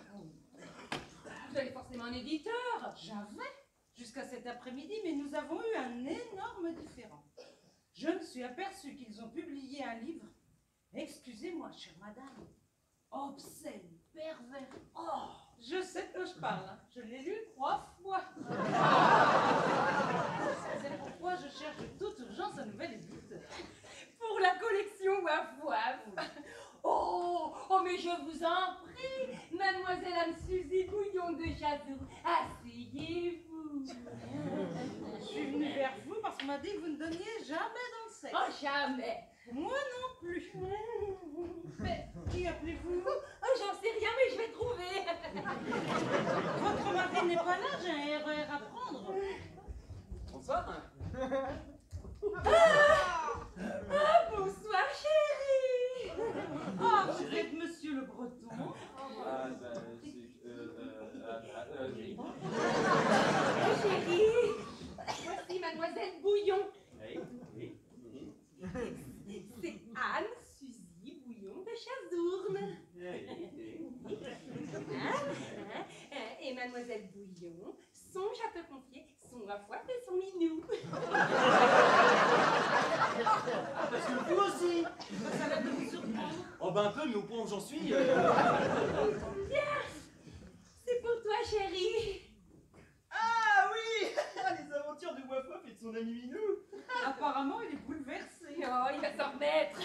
Vous avez forcément un éditeur. J'avais jusqu'à cet après-midi, mais nous avons eu un énorme différend. Je me suis aperçue qu'ils ont publié un livre, excusez-moi, chère madame, obscène, pervers. Oh, je sais de quoi je parle, hein. Je l'ai lu 3 fois. C'est pourquoi je cherche de toute urgence un nouvel éditeur. Pour la collection Waf Waf. Oh, mais je vous en prie, mademoiselle Anne-Suzy Bouillon de Chazour, asseyez-vous. Je suis venue vers vous parce qu'on m'a dit que vous ne donniez jamais dans le sexe. Oh, jamais. Moi non plus. Mais qui appelez-vous? Oh, j'en sais rien, mais je vais trouver. Votre mari n'est pas là, j'ai un RER à prendre. Bonsoir. Ah, bonsoir, chérie. Ah, vous êtes Monsieur Le Breton. Chérie, voici mademoiselle Bouillon. C'est Anne-Suzy Bouillon de Chazourne. Et mademoiselle Bouillon, songe à te confier son Waf Waf et son Minou. Parce que vous aussi. Ça va de vous surprendre. Oh ben un peu, mais au point où j'en suis. Tiens, c'est pour toi, chérie. Ah oui. Les aventures de Waf Waf et de son ami Minou. Apparemment, il est bouleversé. Oh, il va s'en remettre.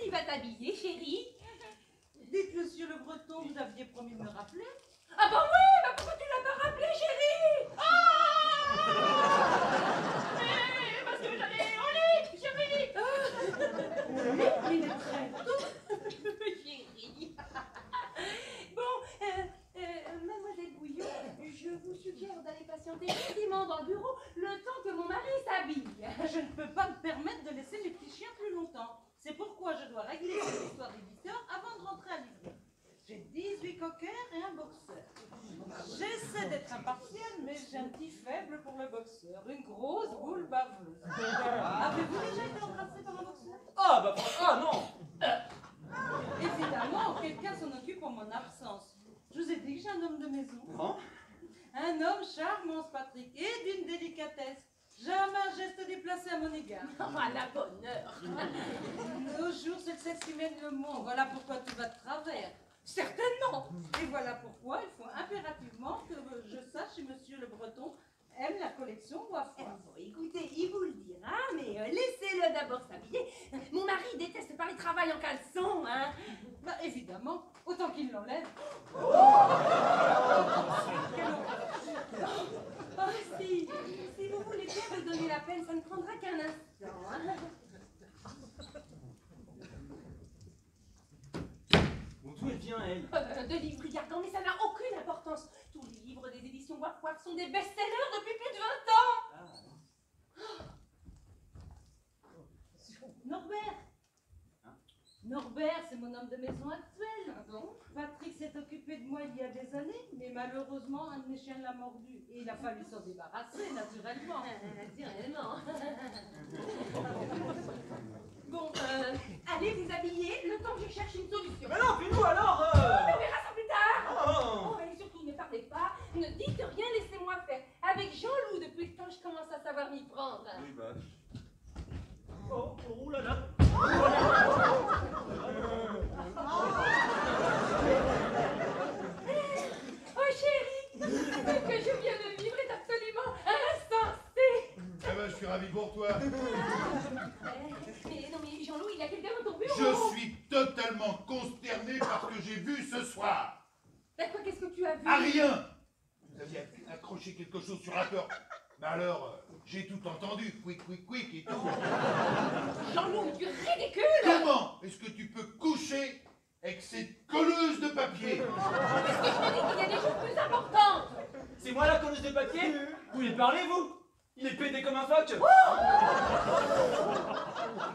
Tu vas t'habiller, chérie. Dites, Monsieur Le Breton, vous aviez promis de me rappeler. Ah bah oui, bah pourquoi tu l'as pas rappelé, chérie? Parce que j'allais au lit, chérie. Il est très tôt. Chérie. Bon, mademoiselle Bouillon, je vous suggère d'aller patienter gentiment dans le bureau le temps que mon mari s'habille. Je ne peux pas me permettre de laisser mes petits chiens plus longtemps. C'est pourquoi je dois régler cette histoire d'éditeur avant de rentrer à Livry. J'ai 18 cockers et un boxeur. J'essaie d'être impartial, mais j'ai un petit faible pour le boxeur. Une grosse boule baveuse. Avez-vous déjà été embrassé par un boxeur? Ah bah ah non. Évidemment, quelqu'un s'en occupe en mon absence. Je vous ai dit que j'ai un homme de maison. Non. Un homme charmant, ce Patrick, et d'une délicatesse. Jamais un geste déplacé à mon égard. À la bonne heure. Nos jours, c'est le sexe qui mène le monde. Voilà pourquoi tout va de travers. Certainement. Et voilà pourquoi il faut impérativement que je sache si Monsieur Le Breton aime la collection Waf Waf. Bon, écoutez, il vous le dira, mais laissez-le d'abord s'habiller. Mon mari déteste pas les travails en caleçon, hein. Bah évidemment, autant qu'il l'enlève. Oh, si vous voulez bien me donner la peine, ça ne prendra qu'un instant, hein. Bon, d'où elle vient, elle? De Livry Gargan, mais ça n'a aucune importance. Tous les livres des éditions Waf Waf sont des best-sellers depuis plus de 20 ans. Norbert. Norbert, c'est mon homme de maison actuel. Ah bon? Patrick s'est occupé de moi il y a des années, mais malheureusement, un de mes chiens l'a mordu. Et il a fallu s'en débarrasser, naturellement. Naturellement. Bon, allez vous habiller le temps que je cherche une solution. Mais non, puis nous alors On verra ça plus tard. Oh. Oh, et surtout, ne parlez pas, ne dites rien, laissez-moi faire. Avec Jean-Loup, depuis le temps, je commence à savoir m'y prendre. Oui, bah... Oh là là. Oh chérie, ce que je viens de vivre est absolument insensé. Eh ben, je suis ravi pour toi. Mais non, mais Jean-Loup, il y a quelqu'un dans ton bureau. Je suis totalement consterné par ce que j'ai vu ce soir. Bah quoi, qu'est-ce que tu as vu? Ah, rien. Vous aviez accroché quelque chose sur la porte. Mais alors, j'ai tout entendu. Quick, quick, quick et tout. Jean-Loup, tu es ridicule. Comment est-ce que tu peux coucher avec cette colleuse de papier? Parce que je te dis qu'il y a des choses plus importantes. C'est moi la colleuse de papier? Vous lui parlez, vous? Il est pédé comme un phoque.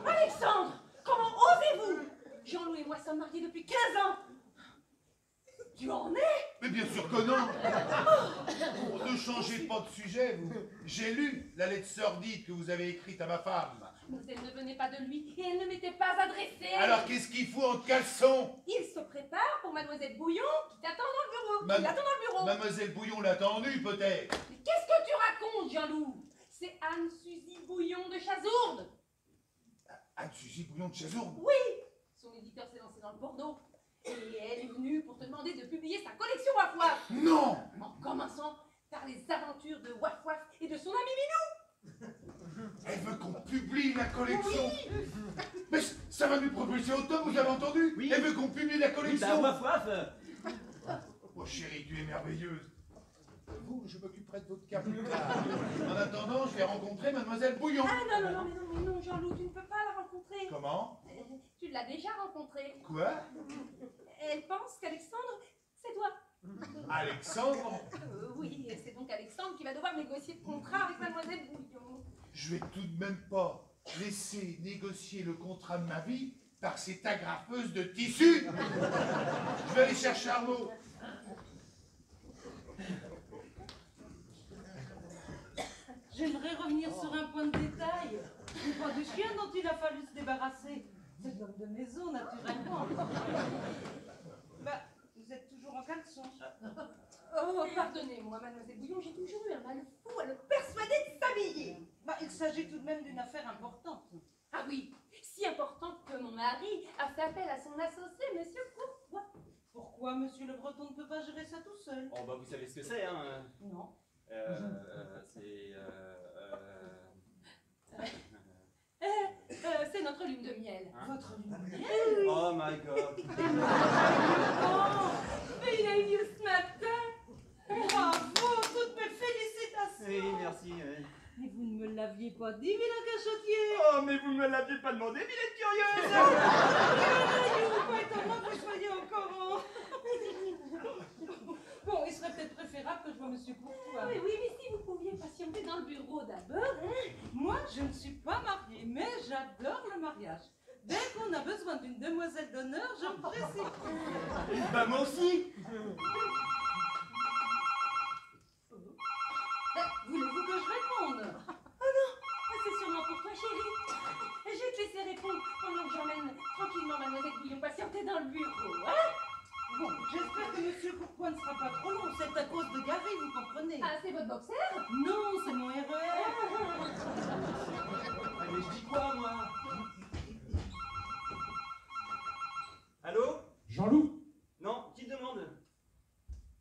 Alexandre, comment osez-vous? Jean-Loup et moi sommes mariés depuis 15 ans. Tu en es? Mais bien sûr que non. Oh, ne changez pas de sujet, vous. J'ai lu la lettre sordide que vous avez écrite à ma femme. Mais elle ne venait pas de lui et elle ne m'était pas adressée. Alors qu'est-ce qu'il fout en caleçon? Il se prépare pour Mademoiselle Bouillon qui t'attend dans le bureau. Mam- Il attend dans le bureau. Mademoiselle Bouillon l'a tendu, peut-être. Mais qu'est-ce que tu racontes, Jean-Loup? C'est Anne-Suzy Bouillon de Chazourde. Anne-Suzy Bouillon de Chazourde? Oui. Son éditeur s'est lancé dans le porno. Et elle est venue pour te demander de publier sa collection Waf Waf. Non. En commençant par les aventures de Waf Waf et de son ami Minou. Elle veut qu'on publie la collection. Mais ça va nous propulser au top, vous avez entendu? Oui. Elle veut qu'on publie la Oui, collection. bah, waf. Oh chérie, tu es merveilleuse. Vous, je m'occuperai de votre cas plus tard. En attendant, je vais rencontrer Mademoiselle Bouillon. Ah non, mais non, Jean-Loup, tu ne peux pas la rencontrer. Comment? Tu l'as déjà rencontrée. Quoi? Elle pense qu'Alexandre, c'est toi. Alexandre? Oui, et c'est donc Alexandre qui va devoir négocier le contrat avec Mademoiselle Bouillon. Je vais tout de même pas laisser négocier le contrat de ma vie par cette agrafeuse de tissu. Je vais aller chercher Arnaud. J'aimerais revenir sur un point de détail. C'est pas du chien dont il a fallu se débarrasser. C'est de l'homme de maison, naturellement. Bah, vous êtes toujours en caleçon. Oh, pardonnez-moi, Mademoiselle Bouillon, j'ai toujours eu un mal fou à le persuader de s'habiller. Bah, il s'agit tout de même d'une affaire importante. Ah oui, si importante que mon mari a fait appel à son associé, Monsieur Courtois. Pourquoi Monsieur Le Breton ne peut pas gérer ça tout seul? Oh bah vous savez ce que c'est, hein. Non. C'est... C'est notre lune de miel. Hein? Votre lune de miel? Oh my god. Mais il a eu lieu ce matin. Bravo, toutes mes félicitations. Oui, merci. Mais vous ne me l'aviez pas dit, vilain cachotier. Oh, mais vous me l'aviez pas demandé, vilaine curieuse. Pas étonnant que vous soyez au courant. Bon, il serait peut-être préférable que je vois Monsieur Courtois. Mais oui, mais si vous pouviez patienter dans le bureau d'abord. Moi, je ne suis pas mariée, mais j'adore le mariage. Dès qu'on a besoin d'une demoiselle d'honneur, je me précipite. Bah moi aussi. Voulez-vous que je réponde? C'est sûrement pour toi, chérie. Je vais te laisser répondre pendant que j'emmène tranquillement Mademoiselle Bouillon patienter dans le bureau. Hein? Bon, j'espère que Monsieur Courtois ne sera pas trop long. C'est à cause de Gary, vous comprenez? Ah, c'est votre boxeur? Non, c'est mon RER. Ah, mais je dis quoi, moi? Allô? Jean-Loup? Non, qui demande?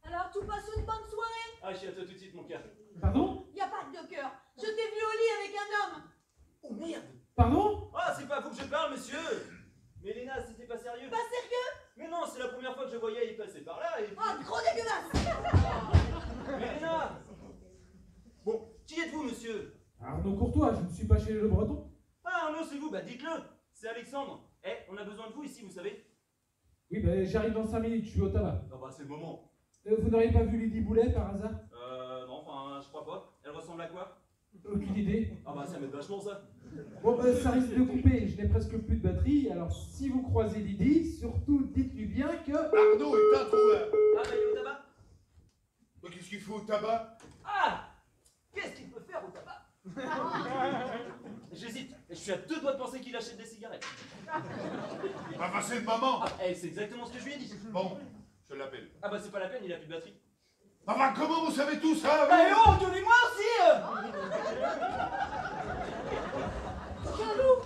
Alors, tout passe une bonne soirée? Ah, je suis à toi tout de suite, mon cœur. Pardon? Y a pas de cœur. Je t'ai vu au lit avec un homme. Oh merde! Pardon? Ah, c'est pas à vous que je parle, monsieur! Mais Léna, c'était pas sérieux? Pas sérieux? Mais non, c'est la première fois que je voyais, il passait par là et... Ah, gros dégueulasse! Mais Léna! Bon, qui êtes-vous, monsieur? Arnaud Courtois, je ne suis pas chez Le Breton. Ah, Arnaud, c'est vous, bah dites-le! C'est Alexandre. Eh, on a besoin de vous ici, vous savez? Oui, ben j'arrive dans 5 minutes, je suis au tabac. Ah bah, c'est le moment. Vous n'auriez pas vu Lydie Boulet par hasard? Non, enfin, je crois pas. Elle ressemble à quoi? Aucune idée. Ah bah ça m'aide vachement ça. Bon, ben, ça risque de couper, je n'ai presque plus de batterie, alors si vous croisez Didi, surtout dites-lui bien que... Arnaud est introuvable. Ah bah il est au tabac. Mais qu'est-ce qu'il faut au tabac? Ah, qu'est-ce qu'il peut faire au tabac? J'hésite, je suis à 2 doigts de penser qu'il achète des cigarettes. Va passer le moment. Ah, c'est exactement ce que je lui ai dit. Bon, je l'appelle. Ah bah c'est pas la peine, il a plus de batterie. Enfin, comment vous savez tout ça? Bah et oh, donnez-moi aussi Jean-Loup!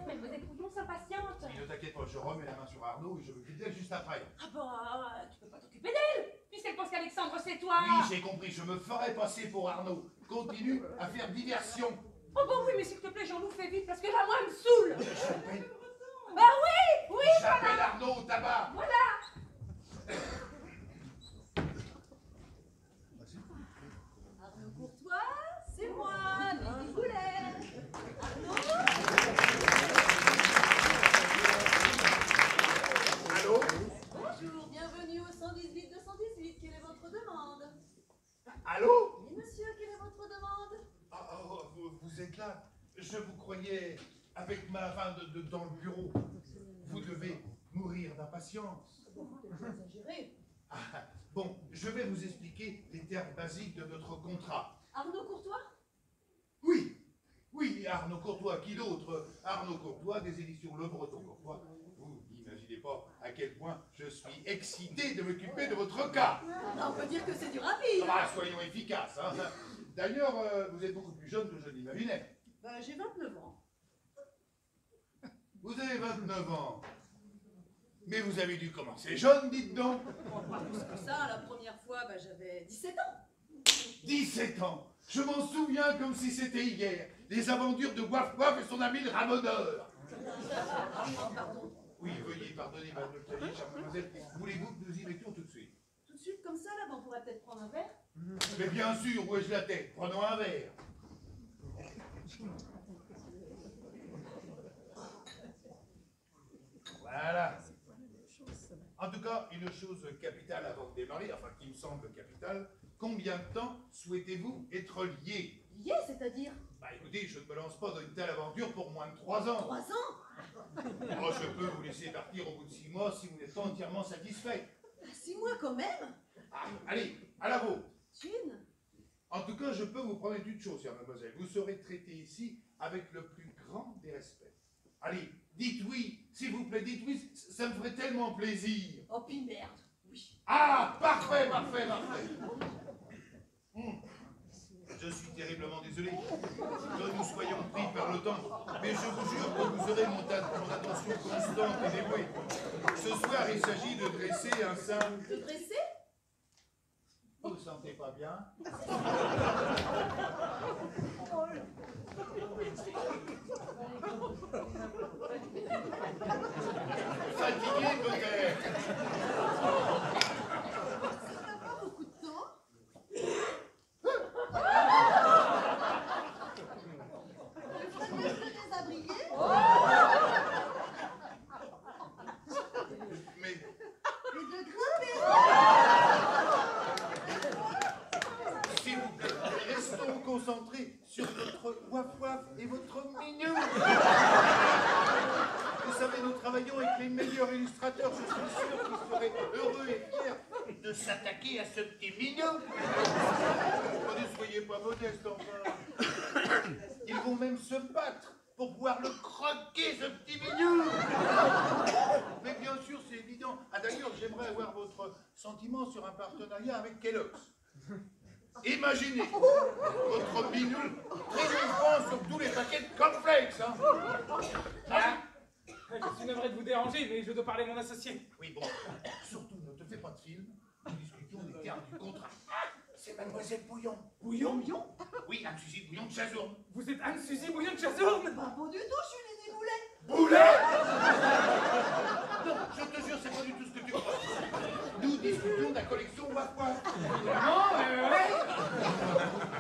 Mademoiselle Pouillon s'impatiente. Ne t'inquiète pas, je remets la main sur Arnaud et je me quitte juste après. Ah bah, tu peux pas t'occuper d'elle, puisqu'elle pense qu'Alexandre c'est toi. Oui, j'ai compris, je me ferai passer pour Arnaud. Continue à faire diversion. Oh bon oui, mais s'il te plaît, Jean-Loup, fais vite, parce que là, moi, elle me saoule. J'appelle Bah oui, Arnaud au tabac. voilà. Arnaud Courtois, c'est moi, Lydie Goulet. Allô? Bonjour, bienvenue au 118-218. Quelle est votre demande? Allô? Oui, monsieur, quelle est votre demande? Vous êtes là? Je vous croyais avec ma main dans le bureau. Vous devez mourir d'impatience. Exagéré. Ah, bon, je vais vous expliquer les termes basiques de notre contrat. Arnaud Courtois? Oui, Arnaud Courtois, qui d'autre? Arnaud Courtois, des éditions Le Breton Courtois. Vous n'imaginez pas à quel point je suis excité de m'occuper de votre cas. On peut dire que c'est du rapide. Ah, soyons efficaces. Hein. D'ailleurs, vous êtes beaucoup plus jeune que je l'imaginais. J'ai 29 ans. Vous avez 29 ans. Mais vous avez dû commencer jeune, dites donc. Plus que ça, la première fois, j'avais 17 ans. 17 ans. Je m'en souviens comme si c'était hier. Les aventures de Waf Waf et son ami le ramoneur. Pardon. Oui, veuillez pardonner, mademoiselle, chère mademoiselle. Voulez-vous que nous y mettions tout de suite? Tout de suite comme ça, là, on pourrait peut-être prendre un verre. Mais bien sûr, où ai-je la tête? Prenons un verre. Voilà. En tout cas, une chose capitale avant de démarrer, enfin qui me semble capitale, combien de temps souhaitez-vous être lié? Lié, c'est-à-dire? Bah écoutez, je ne me lance pas dans une telle aventure pour moins de 3 ans. 3 ans? Moi, je peux vous laisser partir au bout de 6 mois si vous n'êtes pas entièrement satisfait. 6 mois quand même? Ah, allez, à la vôtre. Thune? En tout cas, je peux vous promettre une chose, chère mademoiselle. Vous serez traitée ici avec le plus grand des respects. Allez, dites oui, s'il vous plaît, dites oui, ça me ferait tellement plaisir. Oh, puis merde, oui. Ah, parfait, parfait, parfait. Je suis terriblement désolé que nous soyons pris par le temps, mais je vous jure que vous aurez mon attention constante et dévouée. Ce soir, il s'agit de dresser un sein... De dresser? Vous ne sentez pas bien? Fatigué peut-être? Ça n'a pas beaucoup de temps. Le désabrilé? Mais... Les deux grains, S'il vous plaît, restons concentrés sur votre waf-waf et votre mignon. Vous savez, nous travaillons avec les meilleurs illustrateurs. Je suis sûr qu'ils seraient heureux et fiers de s'attaquer à ce petit mignon. Oh, ne soyez pas modeste, enfin. Ils vont même se battre pour pouvoir le croquer, ce petit mignon. Mais bien sûr, c'est évident. Ah, d'ailleurs, j'aimerais avoir votre sentiment sur un partenariat avec Kellogg's. Imaginez votre binou triomphant sur tous les paquets de cornflakes, hein. Hein? Je suis navré de vous déranger, mais je dois parler à mon associé. Oui, bon, surtout ne te fais pas de film, nous discutions des termes du contrat. C'est mademoiselle Bouillon. Bouillon? Bouillon? Oui, Anne-Suzy Bouillon de Chazourne. Vous êtes Anne-Suzy Bouillon de Chazourne? Pas du tout, je suis Lydie Goulet. Boulet? Non, je te jure, c'est pas du tout ce que tu crois. Nous discutions de la collection Waf-Waf. Non,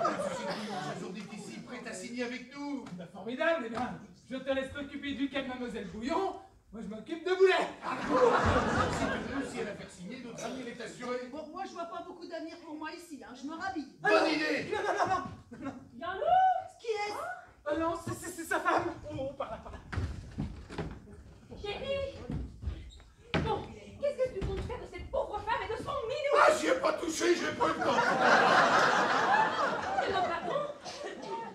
Anne-Suzy Bouillon de Chazourne est ici, prête à signer avec nous. Bah, formidable, eh bien, je te laisse t'occuper du cas de mademoiselle Bouillon, Moi, je m'occupe de Boulet. Si tu réussis à la faire signer, notre avenir est assuré. Bon, moi, je vois pas beaucoup d'avenir pour moi ici, hein. Je me rhabille. Bonne idée. Non. Jean-Loup, qui est-ce? Oh non, c'est sa femme. Oh, par là. Chérie! Bon, qu'est-ce que tu comptes faire de cette pauvre femme et de son minou? Ah, j'y ai pas touché, j'ai pas eu le temps. C'est mon patron?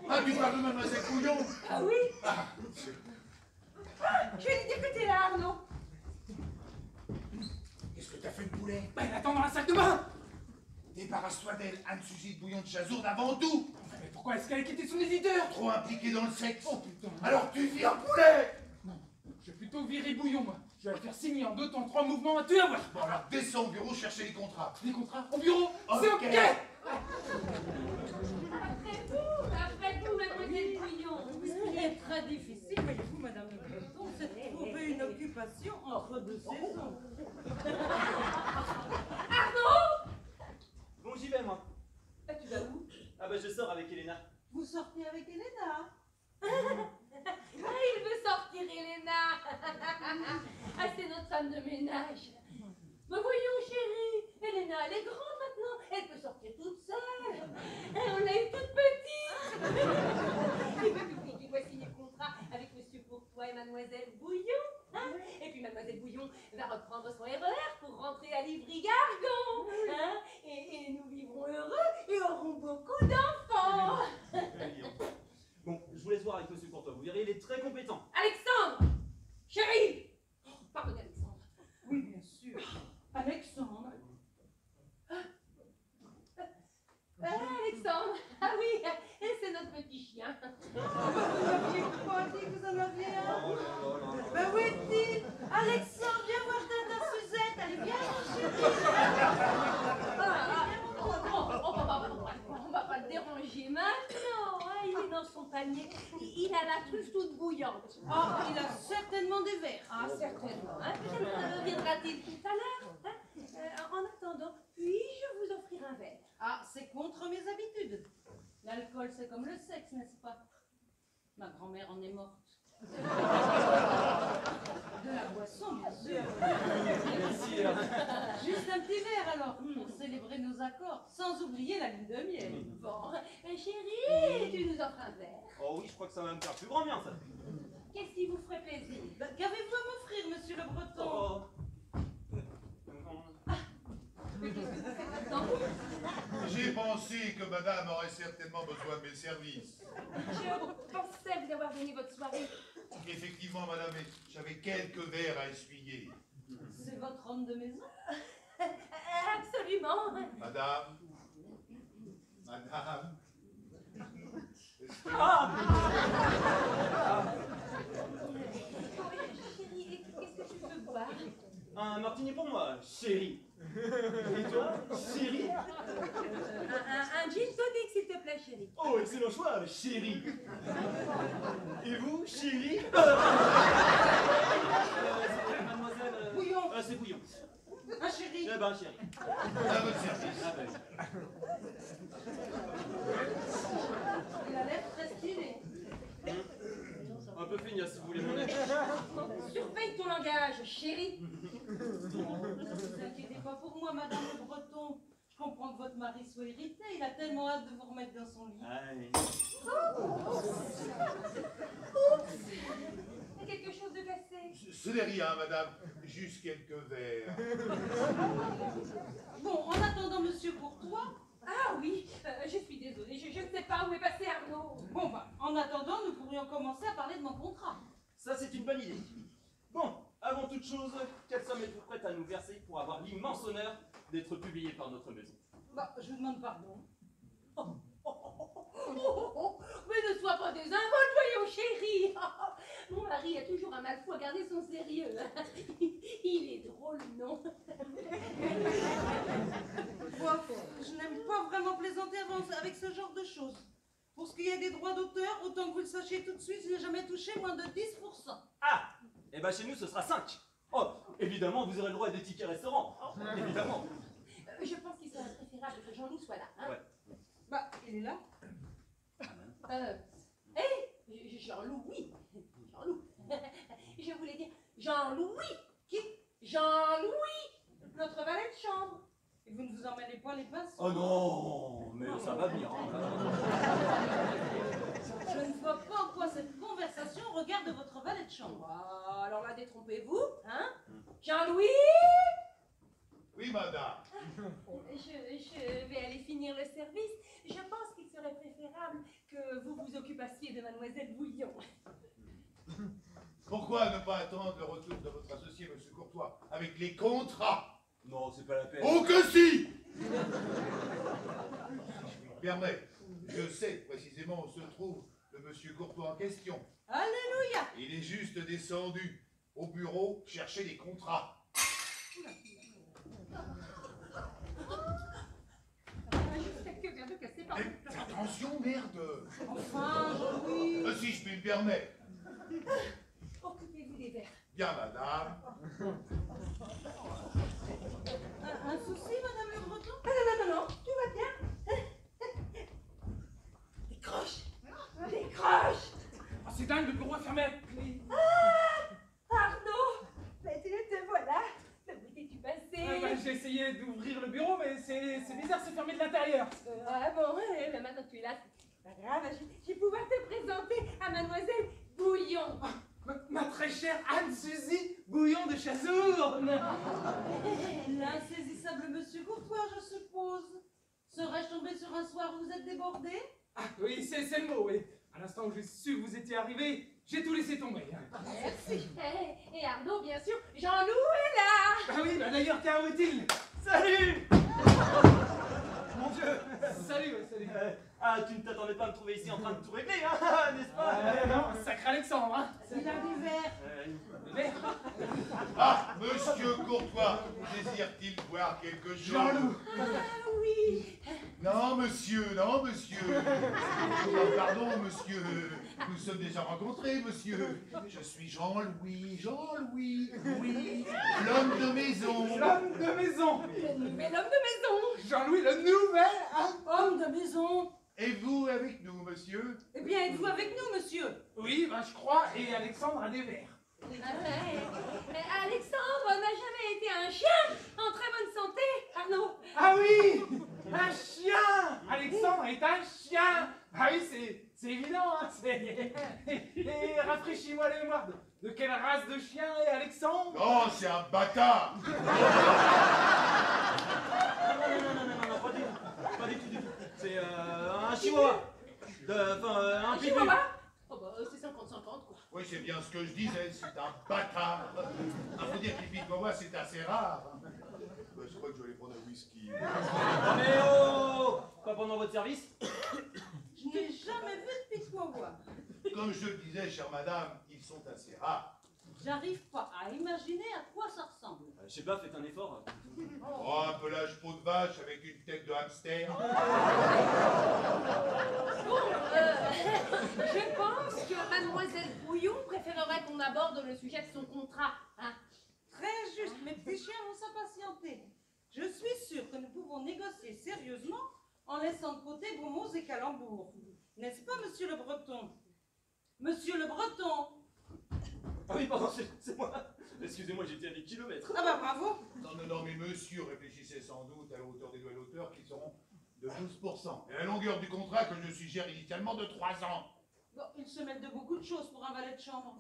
Ah, tu parles de mademoiselle Couillon? Ah oui? Ah, Je vais lui dire que t'es là, Arnaud. qu'est-ce que t'as fait de Boulet? Bah, il attend dans la salle de bain. Débarrasse-toi d'elle, Anne-Suzy de Bouillon de Chazourde avant tout. Mais pourquoi est-ce qu'elle a quitté son éditeur? Trop impliqué dans le sexe. Oh putain. Alors tu vires Boulet. Non, je vais plutôt virer Bouillon, moi. Je vais le faire signer en 2 temps, 3 mouvements, à tout avoir. Bon, alors descends au bureau chercher les contrats. Les contrats au bureau, c'est Ok. ok. Après vous, mademoiselle Bouillon. Ce qui est très difficile, voyez-vous, madame le Breton, c'est de trouver une occupation entre deux saisons. Arnaud! Bon, j'y vais, moi. Tu vas où? Ah bah, je sors avec Elena. Vous sortez avec Elena? Ah, il veut sortir Elena. Ah, c'est notre femme de ménage. Mais voyons, chérie, Elena, elle est grande maintenant. Elle peut sortir toute seule. Et on l'a eu toute petite. Et puis, tu dois signer le contrat avec Monsieur Courtois et Mademoiselle Bouillon. Hein? Et puis, Mademoiselle Bouillon va reprendre son RER pour rentrer à Livry-Gargan. Hein? Et nous vivrons heureux et aurons beaucoup d'enfants. Bon, je vous laisse voir avec Monsieur Courtois. Vous verrez, il est très compétent. Alexandre! Chérie! Pardonnez, Alexandre. Oui, bien sûr. Alexandre. Alexandre! Ah oui, et c'est notre petit chien. Vous n'aviez pas dit que vous en aviez un? Ben oui, dit. Alexandre, viens voir Tata Suzette. Allez, viens, mon chéri. On va pas le déranger maintenant. Hein, il est dans son panier. Il a la truffe toute bouillante. Oh, il a certainement des verres. Ah, certainement. Hein. Peut-être viendra-t-il tout à l'heure. Hein. En attendant, puis-je vous offrir un verre? Ah, c'est contre mes habitudes. L'alcool, c'est comme le sexe, n'est-ce pas? Ma grand-mère en est morte. De la boisson, bien sûr. Merci. Juste un petit verre, alors, pour célébrer nos accords, sans oublier la lune de miel. Bon, chérie, tu nous offres un verre. Oh oui, je crois que ça va me faire plus grand bien, ça. Qu'est-ce qui vous ferait plaisir? Ben, qu'avez-vous à m'offrir, monsieur le Breton? Oh. J'ai pensé que madame aurait certainement besoin de mes services. Je pensais vous avoir donné votre soirée. Effectivement, madame, mais j'avais quelques verres à essuyer. C'est votre homme de maison? Absolument. Madame. Madame. Chérie, qu'est-ce que tu veux boire? Un martini pour moi, chérie. Et toi, chérie? Un gin tonic, s'il te plaît, chérie. Oh, excellent choix, chérie. Et vous, chérie? Mademoiselle... Bouillon. C'est Bouillon. Un chéri. Eh ben, chérie. À votre service. Ah ben. Il a l'air très stylé. Un peu feignasse, si vous voulez mon aide. Surveille ton langage, chérie. Ne vous inquiétez pas pour moi, madame le Breton. Je comprends que votre mari soit irrité. Il a tellement hâte de vous remettre dans son lit. Allez. Il y a quelque chose de cassé. Ce n'est rien, madame. Juste quelques verres. Bon, en attendant monsieur Courtois. Ah oui, je suis désolée, je ne sais pas où est passé Arnaud. Bon, bah, en attendant, nous pourrions commencer à parler de mon contrat. Ça, c'est une bonne idée. Bon, avant toute chose, quelle somme êtes-vous prête à nous verser pour avoir l'immense honneur d'être publié par notre maison? Bah, je vous demande pardon. Mais ne sois pas désinvolte, voyons, chérie. Mon mari a toujours un mal fou à garder son sérieux. Il est drôle, non? Bof, je n'aime pas vraiment plaisanter avec ce genre de choses. Pour ce qui est des droits d'auteur, autant que vous le sachiez tout de suite, je n'ai jamais touché moins de 10%. Ah! Eh ben, chez nous, ce sera 5. Oh, évidemment, vous aurez le droit à des tickets restaurants. Évidemment. Je pense qu'il serait préférable que Jean-Loup soit là. Hein? Ouais. Bah, il est là. Jean-Loup, oui. Jean-Loup. Je voulais dire, Jean-Louis. Qui? Jean-Louis, notre valet de chambre. Et vous ne vous emmêlez pas les pinceaux? Oh non, mais ça va venir. Je ne vois pas en quoi cette conversation regarde votre valet de chambre. Ah, alors là, détrompez-vous, hein? Jean-Louis? Oui, madame. Je vais aller finir le service. Je pense qu'il serait préférable que vous vous occupassiez de mademoiselle Bouillon. Pourquoi ne pas attendre le retour de votre associé, monsieur Courtois, avec les contrats? Non, c'est pas la peine. Oh que si! Si je me permets, je sais précisément où se trouve le monsieur Courtois en question. Alléluia! Il est juste descendu au bureau chercher les contrats. Mais attention, merde! Enfin, oui. Si je me permets. Occupez-vous des verres. Bien, madame. Un souci, madame Le Breton? Non, tout va bien. Décroche. Décroche. Oh, c'est dingue, le bureau est fermé à clé. Arnaud, mais te voilà. Où t'es-tu passé? J'ai essayé d'ouvrir le bureau, mais c'est bizarre, c'est fermé de l'intérieur. Ah bon, mais maintenant que tu es là, c'est pas grave. Je vais pouvoir te présenter à mademoiselle Bouillon. Ma très chère Anne-Suzy Bouillon de Chazourne. L'insaisissable monsieur Courtois, je suppose. Serais-je tombé sur un soir où vous êtes débordé? Ah oui, c'est le mot, oui. À l'instant où j'ai su que vous étiez arrivé, j'ai tout laissé tomber. Merci. Et Arnaud, bien sûr, Jean-Loup est là. Ah oui, bah d'ailleurs, tiens, où est-il? Salut. Mon Dieu. Salut, ouais, salut. Ah, tu ne t'attendais pas à me trouver ici en train de tout régler, hein, n'est-ce pas? Non, sacré Alexandre, hein. Il a des verres. Mais, Ah, monsieur Courtois, désire-t-il boire quelque chose? Jean-Loup. Ah oui. Non, monsieur, non, monsieur. Oh, pardon, monsieur. Nous sommes déjà rencontrés, monsieur. Je suis Jean-Louis, oui, l'homme de maison. L'homme de maison. Le nouvel homme de maison. Jean-Louis, le nouvel, hein. Homme de maison. Et vous avec nous, monsieur? Eh bien, êtes-vous avec nous, monsieur? Oui, bah je crois, et Alexandre a des verres. Alexandre n'a jamais été un chien en très bonne santé, Arnaud. Ah oui, un chien. Alexandre est un chien. Ah oui, c'est évident, hein. Et rafraîchis-moi la mémoire. De quelle race de chien est Alexandre? Oh, c'est un bâtard. Non, pas du tout. C'est un chihuahua. Un pitbull. Chihuahua? Oh bah c'est 50-50 quoi. Oui, c'est bien ce que je disais, c'est un bâtard. Il faut dire qu'il pique pour moi, c'est assez rare. Je crois que je vais aller prendre un whisky. Mais oh, pas pendant votre service. Je n'ai jamais vu de pique-wawa. Comme je le disais, chère madame, ils sont assez rares. J'arrive pas à imaginer à quoi ça ressemble. Je sais pas, faites un effort. Oh, un pelage peau de vache avec une tête de hamster. Bon, je pense que mademoiselle Bouillon préférerait qu'on aborde le sujet de son contrat. Hein? Très juste, mes petits chiens vont s'impatienter. Je suis sûre que nous pouvons négocier sérieusement en laissant de côté vos mots et calembours. N'est-ce pas, monsieur le Breton? Monsieur le Breton! Ah oui, pardon, c'est moi. Excusez-moi, j'étais à des kilomètres. Ah bah bravo! Non, mais monsieur réfléchissez sans doute à la hauteur des doigts d'auteur qui seront de 12%. Et à la longueur du contrat que je suggère initialement de 3 ans. Bon, ils se mettent de beaucoup de choses pour un valet de chambre.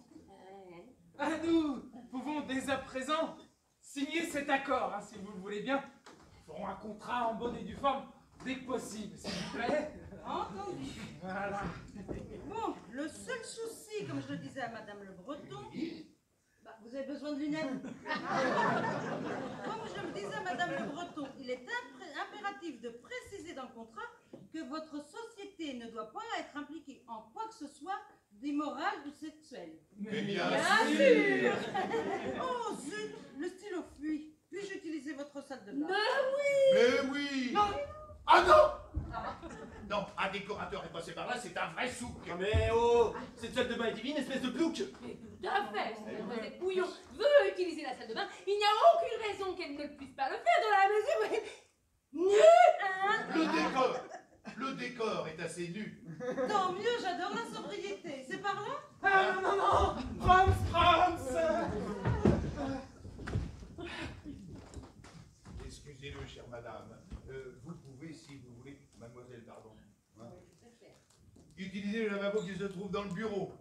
Ah, nous pouvons dès à présent signer cet accord, hein, si vous le voulez bien. Nous ferons un contrat en bonne et due forme dès que possible, s'il vous plaît. Entendu. Voilà. Bon, le seul souci, comme je le disais à madame le Breton, bah, vous avez besoin de lunettes. Comme je le disais à madame le Breton, il est impératif de préciser dans le contrat que votre société ne doit pas être impliquée en quoi que ce soit d'immoral ou sexuel. Mais bien sûr. Oh zut, le stylo fuit. Puis-je utiliser votre salle de bain? Mais oui. Non. Ah non. Non, un décorateur est passé par là, c'est un vrai souk. Ah mais oh, cette salle de bain est divine, espèce de plouc. Mais tout à fait. Si mademoiselle Bouillon veut utiliser la salle de bain, il n'y a aucune raison qu'elle ne puisse pas le faire dans la mesure où... Le décor est assez nu. Tant mieux, j'adore la sobriété. C'est par là? Ah non, Franz chère madame, vous pouvez, si vous voulez, mademoiselle, pardon, hein, utiliser le lavabo qui se trouve dans le bureau.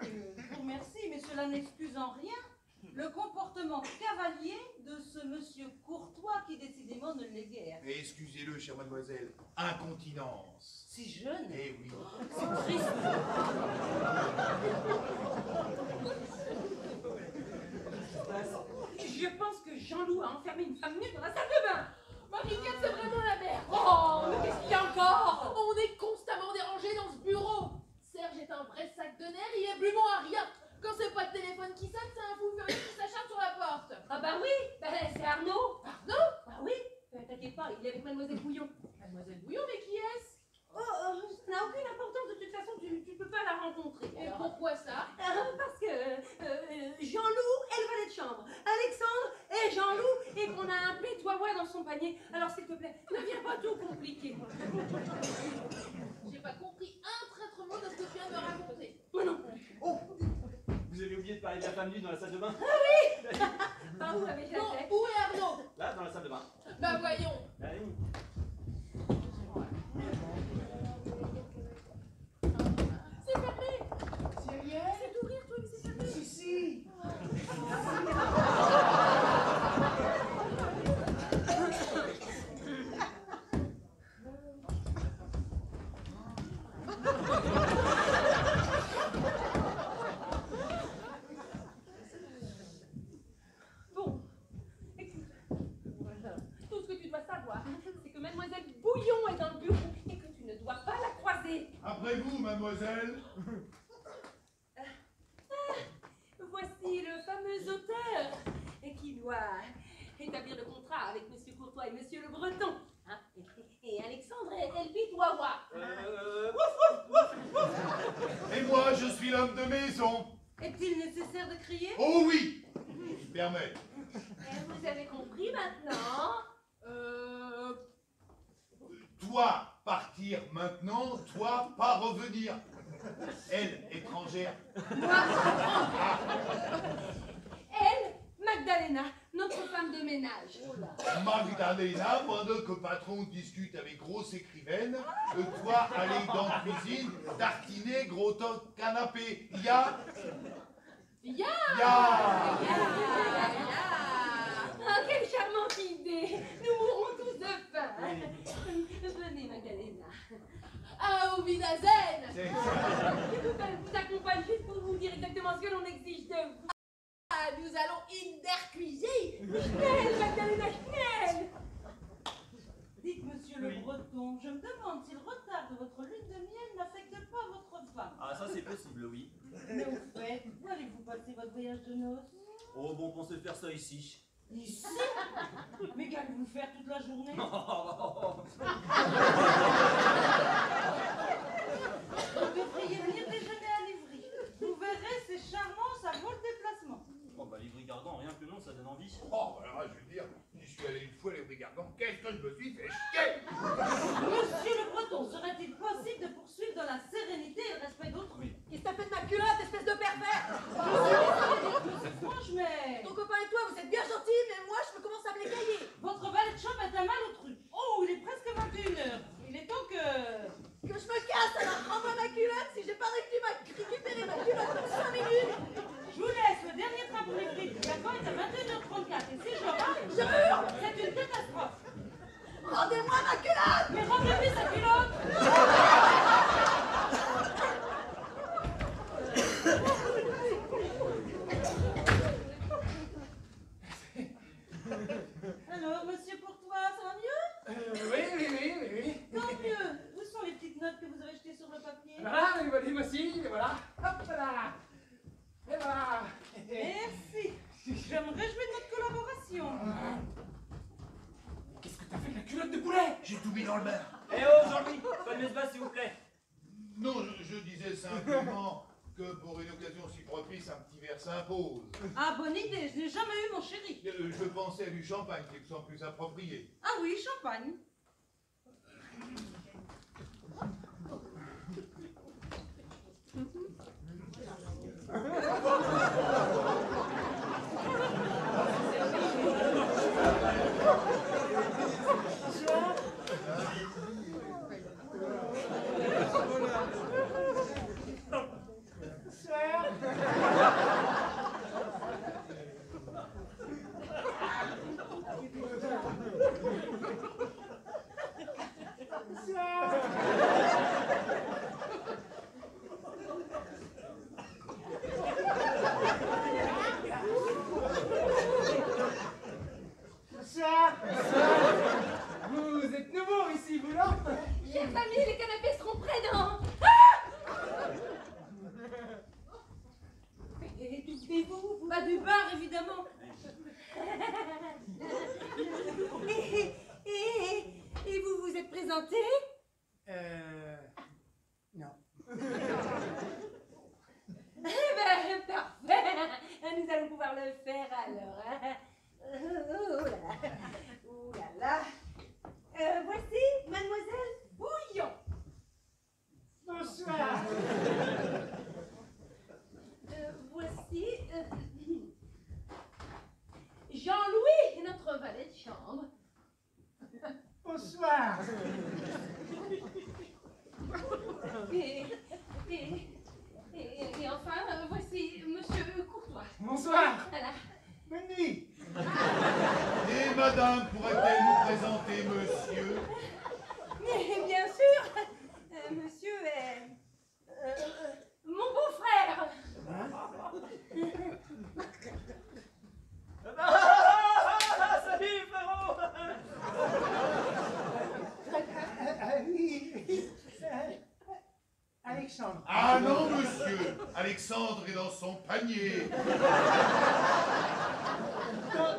Je vous remercie, mais cela n'excuse en rien le comportement cavalier de ce monsieur courtois qui décidément ne l'est guère. Et excusez-le, chère mademoiselle, incontinence. Si jeune. Eh oui. C'est triste. Je pense que Jean-Loup a enfermé une femme nue dans la salle de bain. Marie-Cat, c'est vraiment la merde. Oh, mais qu'est-ce qu'il y a encore? On est constamment dérangé dans ce bureau. Serge est un vrai sac de nerfs, il est plus bon à rien. Quand c'est pas le téléphone qui sonne, c'est un fou furieux qui s'acharne sur la porte. Ah bah oui, c'est Arnaud. Arnaud? Bah oui, t'inquiète pas, il est avec Mademoiselle Bouillon. Mademoiselle Bouillon, mais qui est-ce? Ça n'a aucune importance, de toute façon, tu peux pas la rencontrer. Et Alors, pourquoi ça? parce que Jean-Loup est le valet de chambre, Alexandre est Jean-Loup et qu'on a un plaidoyer dans son panier. Alors s'il te plaît, ne viens pas tout compliquer. J'ai pas compris un traître mot de ce que tu viens de me raconter. Moi non plus. Oh, vous avez oublié de parler de la femme nue dans la salle de bain? Par où avais-je la Bon, tête? où est Arnaud? Là, dans la salle de bain. Bah voyons. Allez. C'est fermé. C'est d'ouvrir, toi, mais c'est fermé. Si, si. Bon, écoute, tout ce que tu dois savoir, c'est que Mademoiselle Bouillon est dans le bureau et que tu ne dois pas la croiser. Après vous, mademoiselle. Voici le fameux auteur qui doit établir le contrat avec Monsieur Courtois et Monsieur Le Breton. Hein, et Alexandre est le pitois. Et moi, je suis l'homme de maison. Est-il nécessaire de crier? Oh oui, je permets. Vous avez compris maintenant? Toi, partir maintenant, toi, pas revenir. Elle, étrangère. Elle, Magdalena, notre femme de ménage. Magdalena, pendant que patron discute avec grosse écrivaine, toi, aller dans la cuisine, tartiner, gros temps de canapé. Ya. Ah, quelle charmante idée! Nous mourrons tous de faim. Venez, Magdalena. Ah, au Vinazen. C'est ça. Je vous accompagne juste pour vous dire exactement ce que l'on exige de vous. Ah, nous allons in der Cuisine. Schnell, Magdalena, schnell! Dites, monsieur Le Breton, je me demande si le retard de votre lune de miel n'affecte pas votre femme. Ah, ça c'est possible, oui. Mais au fait, où allez-vous passer votre voyage de noces? Oh, bon, on se faire ça ici. Ici? Mais qu'allez-vous faire toute la journée? Vous devriez venir déjeuner à Livry. Vous verrez, c'est charmant, ça vaut le déplacement. Oh, bah, Livry-Gargan, rien que le nom, ça donne envie. Oh, alors, je veux dire, j'y suis allé une fois, les regardants, qu'est-ce que je me suis fait chier. Monsieur Le Breton, serait-il possible de poursuivre dans la sérénité et le respect d'autrui? Qu'est-ce que t'as fait de ma culotte, espèce de pervers? Franchement, mais... Ton copain et toi, vous êtes bien gentils, mais moi, je me commence à me l'écailler. Votre valet de chambre est un malotru. Oh, il est presque 21h. Il est temps que... Que je me casse, alors rends-moi ma culotte si j'ai pas récupéré ma culotte dans 5 minutes. Je vous laisse, le dernier train pour les frites. Le wagon est à 21h34. Et si je rate, Je hurle. c'est une catastrophe. Rendez-moi ma culotte. Mais rendez-lui sa culotte. Alors, monsieur Courtois, ça va mieux? Oui. Tant mieux. Où sont les petites notes que vous avez jetées sur le papier? Voilà, les voici, et voilà. Hop là. Et voilà. Merci. Je me réjouis de notre collaboration. Qu'est-ce que t'as fait de la culotte de poulet? J'ai tout mis dans le bain. Eh oh, Jean-Louis, pas de messe-basse, s'il vous plaît. Non, je disais simplement que pour une occasion si propice, un petit verre s'impose. Ah, bonne idée. Je n'ai jamais eu, mon chéri. Je pensais à du champagne, qui me semble plus approprié. Ah oui, champagne. amis, les canapés seront prêts dans... Et d'où venez-vous? Pas du bar, évidemment. Et vous vous êtes présenté? Non. Eh ben, parfait. Nous allons pouvoir le faire alors. Hein. Oh là, oh là là. Voici Mademoiselle Bouillon. Bonsoir. Voici Jean-Louis, notre valet de chambre. Bonsoir. Et enfin, voici Monsieur Courtois. Bonsoir. Voilà. Bonne nuit. Et madame, pourrait-elle nous présenter monsieur? Mais bien sûr, monsieur est mon beau-frère. Salut, frérot! Oui. Alexandre. Ah non, monsieur. Alexandre est dans son panier.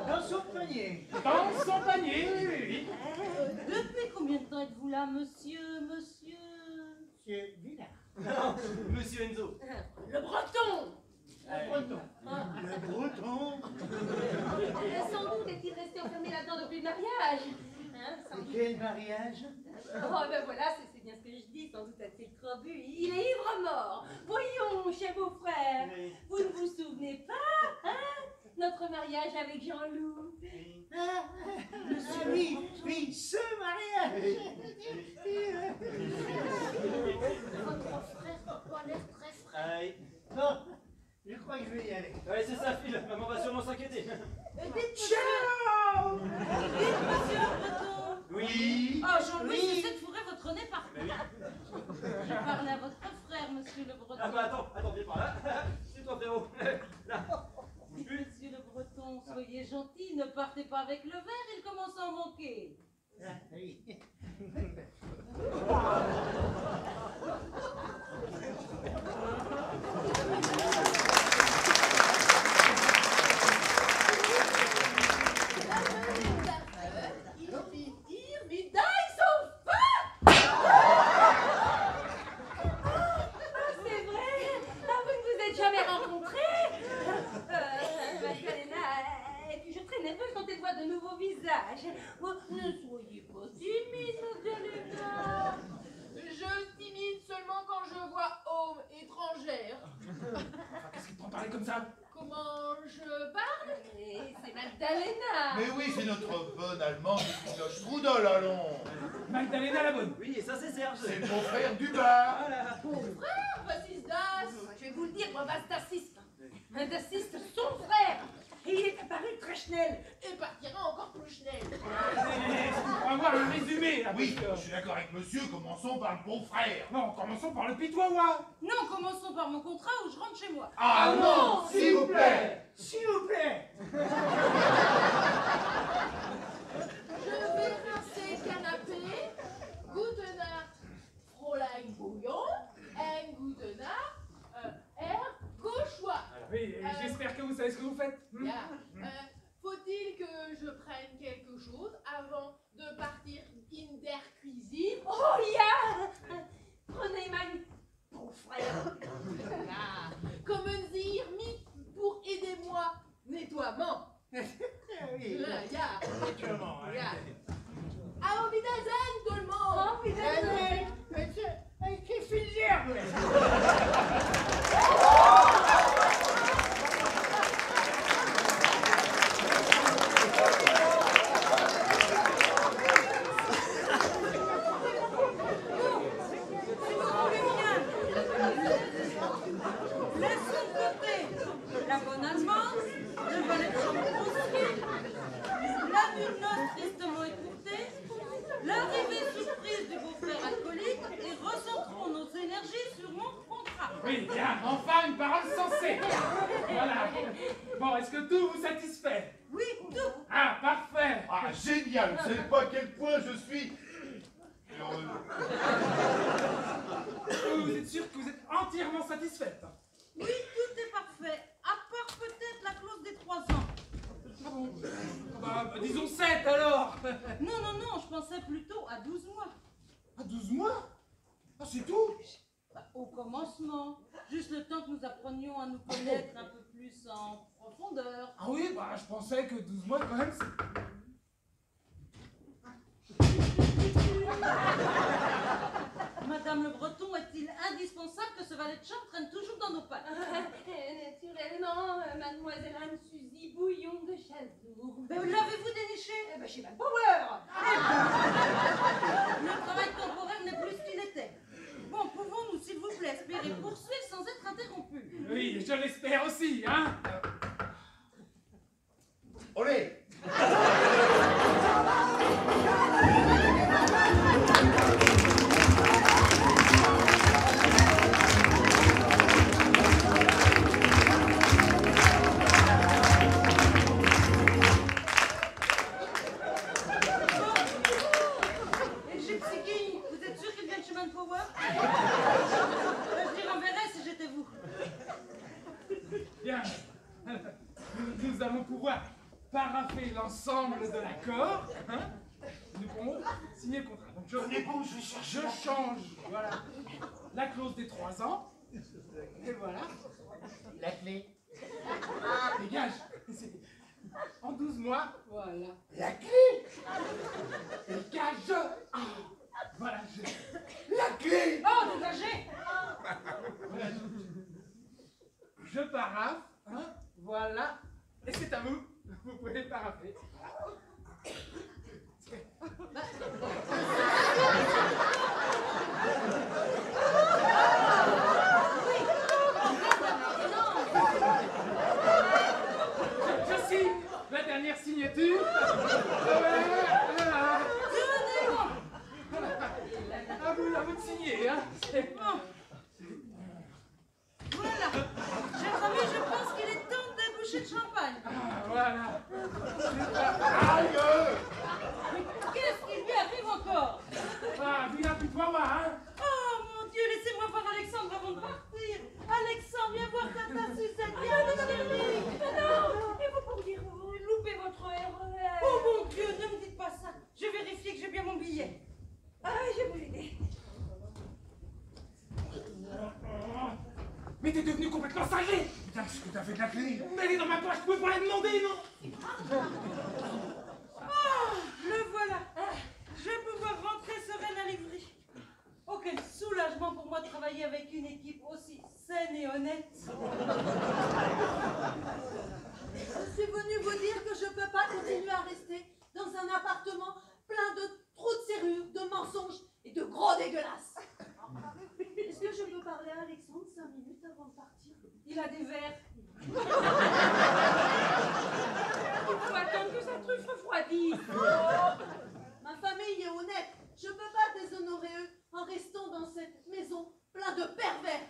Dans son panier. Dans son panier, oui, oui, oui. Depuis combien de temps êtes-vous là, monsieur? Monsieur Villard. Non, monsieur Enzo. Le breton. Le breton. Le breton. Sans doute est-il resté enfermé là-dedans depuis le mariage. Hein, sans doute. Quel mariage? Oh ben voilà, c'est bien ce que je dis, sans doute a-t-il trop bu. Il est ivre-mort. Voyons, cher beau-frère, vous ne vous souvenez pas, hein, notre mariage avec Jean-Loup? Oui, ce mariage. Votre frère doit l'air très frais. Aïe. Bon, je crois que je vais y aller. Ouais, c'est ça, Phil. Maman va sûrement s'inquiéter. Ciao. Dites, monsieur le breton. Oui. Oh, Jean-Louis, Oui. j'essaie de fourrer votre nez par Mais oui. Je parlais à votre frère, monsieur le breton. Ah bah attends, viens par là. C'est toi, frérot. Là. Bouge plus. Monsieur le breton, soyez gentil, ne partez pas avec le verre, il commence à en manquer. Ah, oui. Il fit dire, médaille son feu! C'est vrai? Ah, vous ne vous êtes jamais rencontrés? Magdalena, je suis très nerveuse quand elle voit de nouveaux visages. Oh, ne soyez pas timide, Magdalena. Je timide seulement quand je vois homme étrangère. Enfin, qu'est-ce qui te prend parler comme ça? Comment je parle? Et c'est Magdalena. Mais oui, c'est notre bonne allemande qui cloche Rudol, allons. Magdalena la bonne. Oui, et ça, c'est Serge. C'est le beau-frère du bar. Voilà. Frère, voici Das. Je vais vous le dire, moi, Dassiste. Dassiste, son frère. Et il est apparu très schnell. Et partira encore plus schnell. On va voir le résumé, là. Oui, parce que- je suis d'accord avec monsieur, commençons par le beau-frère. Non, commençons par le pitois. Non, commençons par mon contrat ou je rentre chez moi. Ah non, s'il vous plaît. S'il vous plaît. Je vais rincer canapé. Gute Nacht, Fräulein Bouillon. And gute Nacht, Herr Gauchois. Oui, et j'espère que vous savez ce que vous faites. Bien. Faut-il que je prenne quelque chose avant de partir in der Cuisine? Oh, ja. Prenez mein beau-frère. Voilà. Kommen Sie mit pour aider-moi nettoiement. Oui. Ja. Comment, hein? Ja. Auf Wiedersehen, tout le monde. Auf Wiedersehen. Qui fait l'herbe? Laissons de côté la bonne allemande, le valet de chambre construit, la nuit de noces tristement écourtée, l'arrivée surprise du beau-frère alcoolique et recentrons nos énergies sur mon contrat. Oui, bien, enfin une parole sensée. Voilà. Bon, est-ce que tout vous satisfait? Oui, tout. Ah, parfait. Ah, génial. Vous savez pas à quel point je suis heureux. Vous êtes sûr que vous êtes entièrement satisfaite? Oui, tout est parfait, à part peut-être la clause des 3 ans. Ah bon? Bah, disons 7 alors. Non, non, non, je pensais plutôt à 12 mois. À 12 mois? Ah, c'est tout? Bah, au commencement, juste le temps que nous apprenions à nous connaître un peu plus en profondeur. Ah oui, bah je pensais que 12 mois quand même c'est... Madame Le Breton, est-il indispensable que ce valet de chambre traîne toujours dans nos pattes? Naturellement, mademoiselle Anne-Suzy Bouillon de Chazour. Mais l'avez-vous déniché? Eh ben, chez Power. Le travail temporaire n'est plus ce qu'il était. Bon, pouvons-nous, s'il vous plaît, espérer poursuivre sans être interrompus? Oui, je l'espère aussi, hein. Olé! Et le gypsy king, vous êtes sûr qu'il vient de chez Manpower? Je l'y renverrai si j'étais vous. Bien. Nous allons pouvoir parapher l'ensemble de l'accord, hein. Nous pourrons signer le contrat. Donc je change, voilà, la clause des 3 ans. Et voilà. La clé. Dégage. En 12 mois, voilà. La clé. Dégage. Ah, voilà, La clé. Oh, dégagez! voilà, je paraphe, hein, voilà. Et c'est à vous. Vous pouvez parapher. Je signe la dernière signature. Voilà. À vous de signer, hein. Voilà. Chers amis, je pense qu'il est temps de déboucher de champagne. Ah, voilà. Aïe. Mais qu'est-ce qui lui arrive encore? Ah, vous n'avez plus de voir, hein. Oh mon Dieu, laissez-moi voir Alexandre avant de partir. Alexandre, viens voir Tata Suzette, viens ma chérie. Non, et vous pourriez louper votre RER. Oh mon Dieu, ne me dites pas ça. Je vais vérifier que j'ai bien mon billet. Ah, je vais vous aider. Mais t'es devenu complètement cinglé. Putain, qu'est-ce que t'as fait de la clé? Mais elle est dans ma poche, je pouvais pas la demander, non. Ah, le voilà. Je vais pouvoir rentrer sereine à l'Ivry. Oh, quel soulagement pour moi de travailler avec une équipe aussi saine et honnête. Je suis venue vous dire que je ne peux pas continuer à rester dans un appartement plein de trous de serrure, de mensonges et de gros dégueulasses. Est-ce que je peux parler à Alexandre 5 minutes avant de partir? Il a des verres. Il faut attendre que sa truffe refroidisse. Ma famille est honnête. Je ne peux pas déshonorer eux en restant dans cette maison plein de pervers.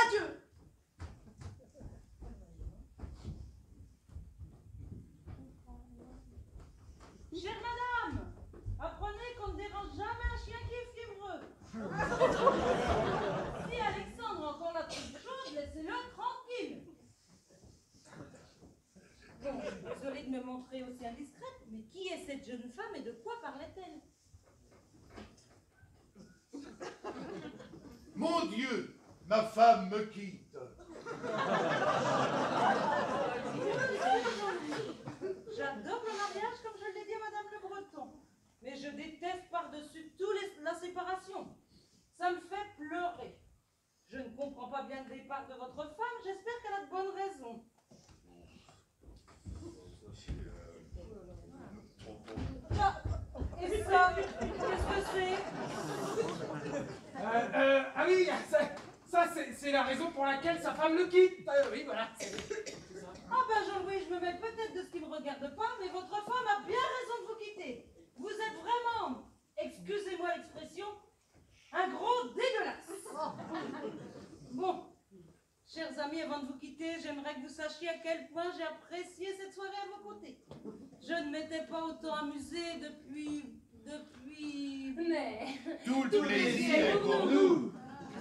Adieu. Chère madame, apprenez qu'on ne dérange jamais un chien qui est fiévreux. Si Alexandre a encore la truffe chaude, laissez-le tranquille. Bon, je suis désolée de me montrer aussi indiscrète, mais qui est cette jeune femme et de quoi parlait-elle? Mon Dieu, ma femme me quitte. J'adore le mariage, comme je l'ai dit à Madame Le Breton. Mais je déteste par-dessus tout la séparation. Ça me fait pleurer. Je ne comprends pas bien le départ de votre femme. J'espère qu'elle a de bonnes raisons. Ah, et ça, qu'est-ce que c'est? Ah oui, ça c'est la raison pour laquelle sa femme le quitte. Oui, voilà. Ah ben Jean-Louis, je me mêle peut-être de ce qui ne me regarde pas, mais votre femme a bien raison de vous quitter. Vous êtes vraiment, excusez-moi l'expression, un gros dégueulasse. Bon, chers amis, avant de vous quitter, j'aimerais que vous sachiez à quel point j'ai apprécié cette soirée à vos côtés. Je ne m'étais pas autant amusée depuis... Mais... Tous Tout plaisir est pour nous.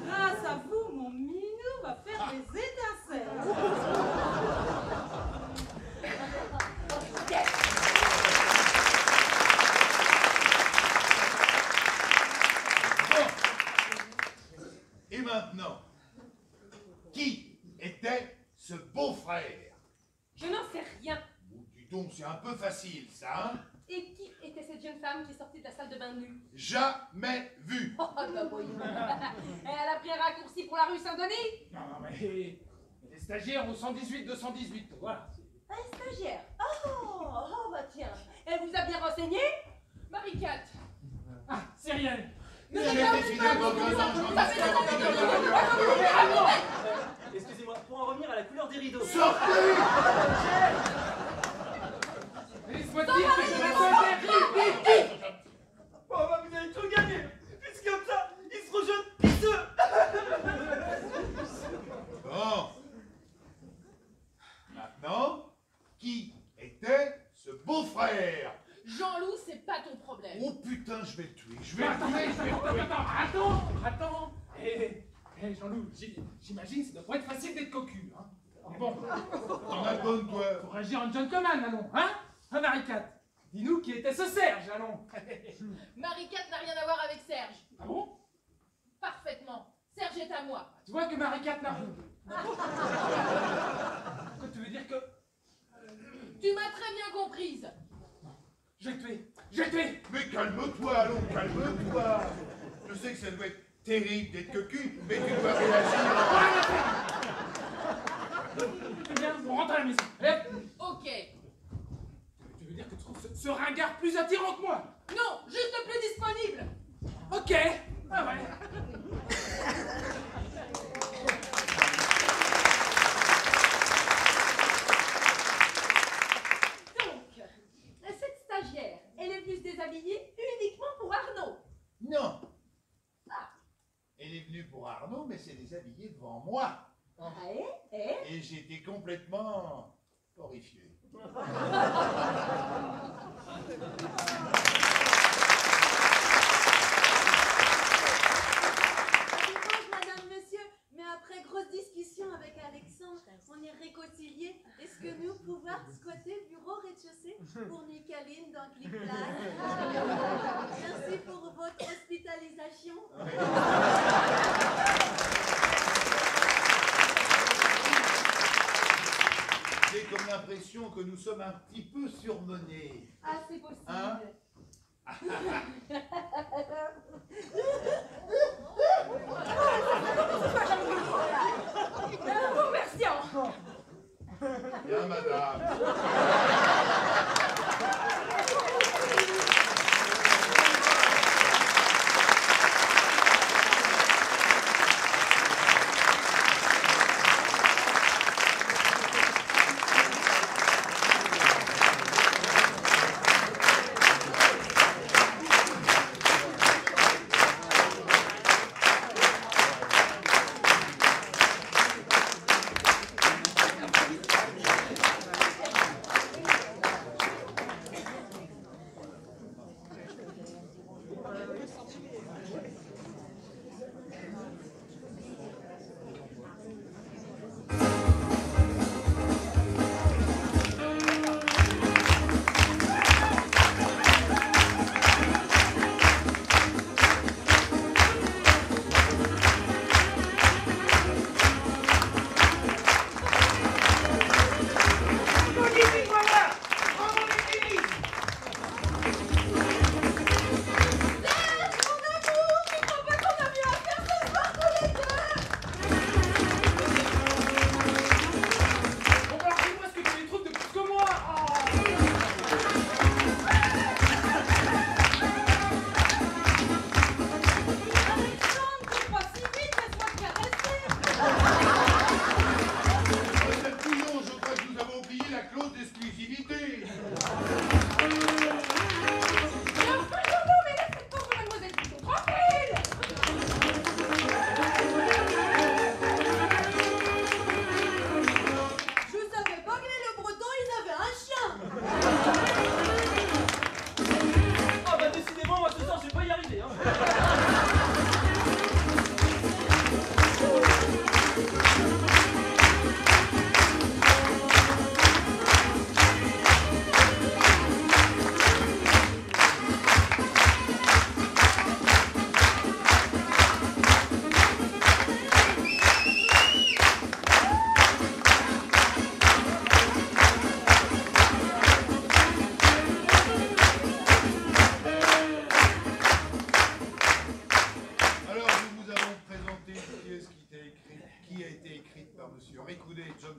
Grâce à vous, mon minou va faire des étincelles. Et maintenant, qui était ce beau-frère? Je n'en sais rien. Oh, dis donc, c'est un peu facile, ça, hein? Et qui était cette jeune femme qui est sortie de la salle de bain nue? Jamais vu. Oh, bah voyons. Elle a pris un raccourci pour la rue Saint-Denis? Non, mais les stagiaires au 118-218, voilà. Un stagiaire? Oh, bah tiens. Elle vous a bien renseigné? Marie-Cat. Ah, c'est rien. Excusez-moi, pour en revenir à la couleur des rideaux. Sortez! Laisse-moi te dire que je vais te faire. Oh, bah, vous avez tout gagné. Puisque comme ça, ils se rejoignent pisseux. Bon. Maintenant, qui était ce beau-frère? Jean-Loup, c'est pas ton problème. Oh putain, je vais le tuer. Je vais le Attends, tuer. attends. Jean-Loup, j'imagine que ça doit pas être facile d'être cocu, hein. Mais bon, T'en as bonne, toi. faut réagir en gentleman, allons, hein? Hein, Marie-Cat? Dis-nous qui était ce Serge, allons. Marie-Cat n'a rien à voir avec Serge. Ah bon? Parfaitement. Serge est à moi. Tu vois que Marie-Cat n'a rien. Quoi, tu veux dire que... Tu m'as très bien comprise. Je vais le tuer. Mais calme-toi, allons, calme-toi. Je sais que ça doit être terrible d'être cocu, mais tu dois réagir. C'est bien, on rentre à la maison. Allez. Ok. Tu veux dire que tu trouves ce ringard plus attirant que moi? Non, juste plus disponible. Ok. Ah ouais. Donc, cette stagiaire, elle est venue se déshabiller uniquement pour Arnaud. Non. Ah. Elle est venue pour Arnaud, mais s'est déshabillée devant moi. Ah, et Et j'étais complètement horrifié. Madame, monsieur, mais après grosse discussion avec Alexandre, on est réconciliés. Est-ce que nous pouvons squatter le bureau rez-de-chaussée pour Nicaline dans Clic-Clac? Merci pour votre hospitalisation. J'ai comme l'impression que nous sommes un petit peu surmenés. Ah, c'est possible. Hein? Remercions. Bien, madame.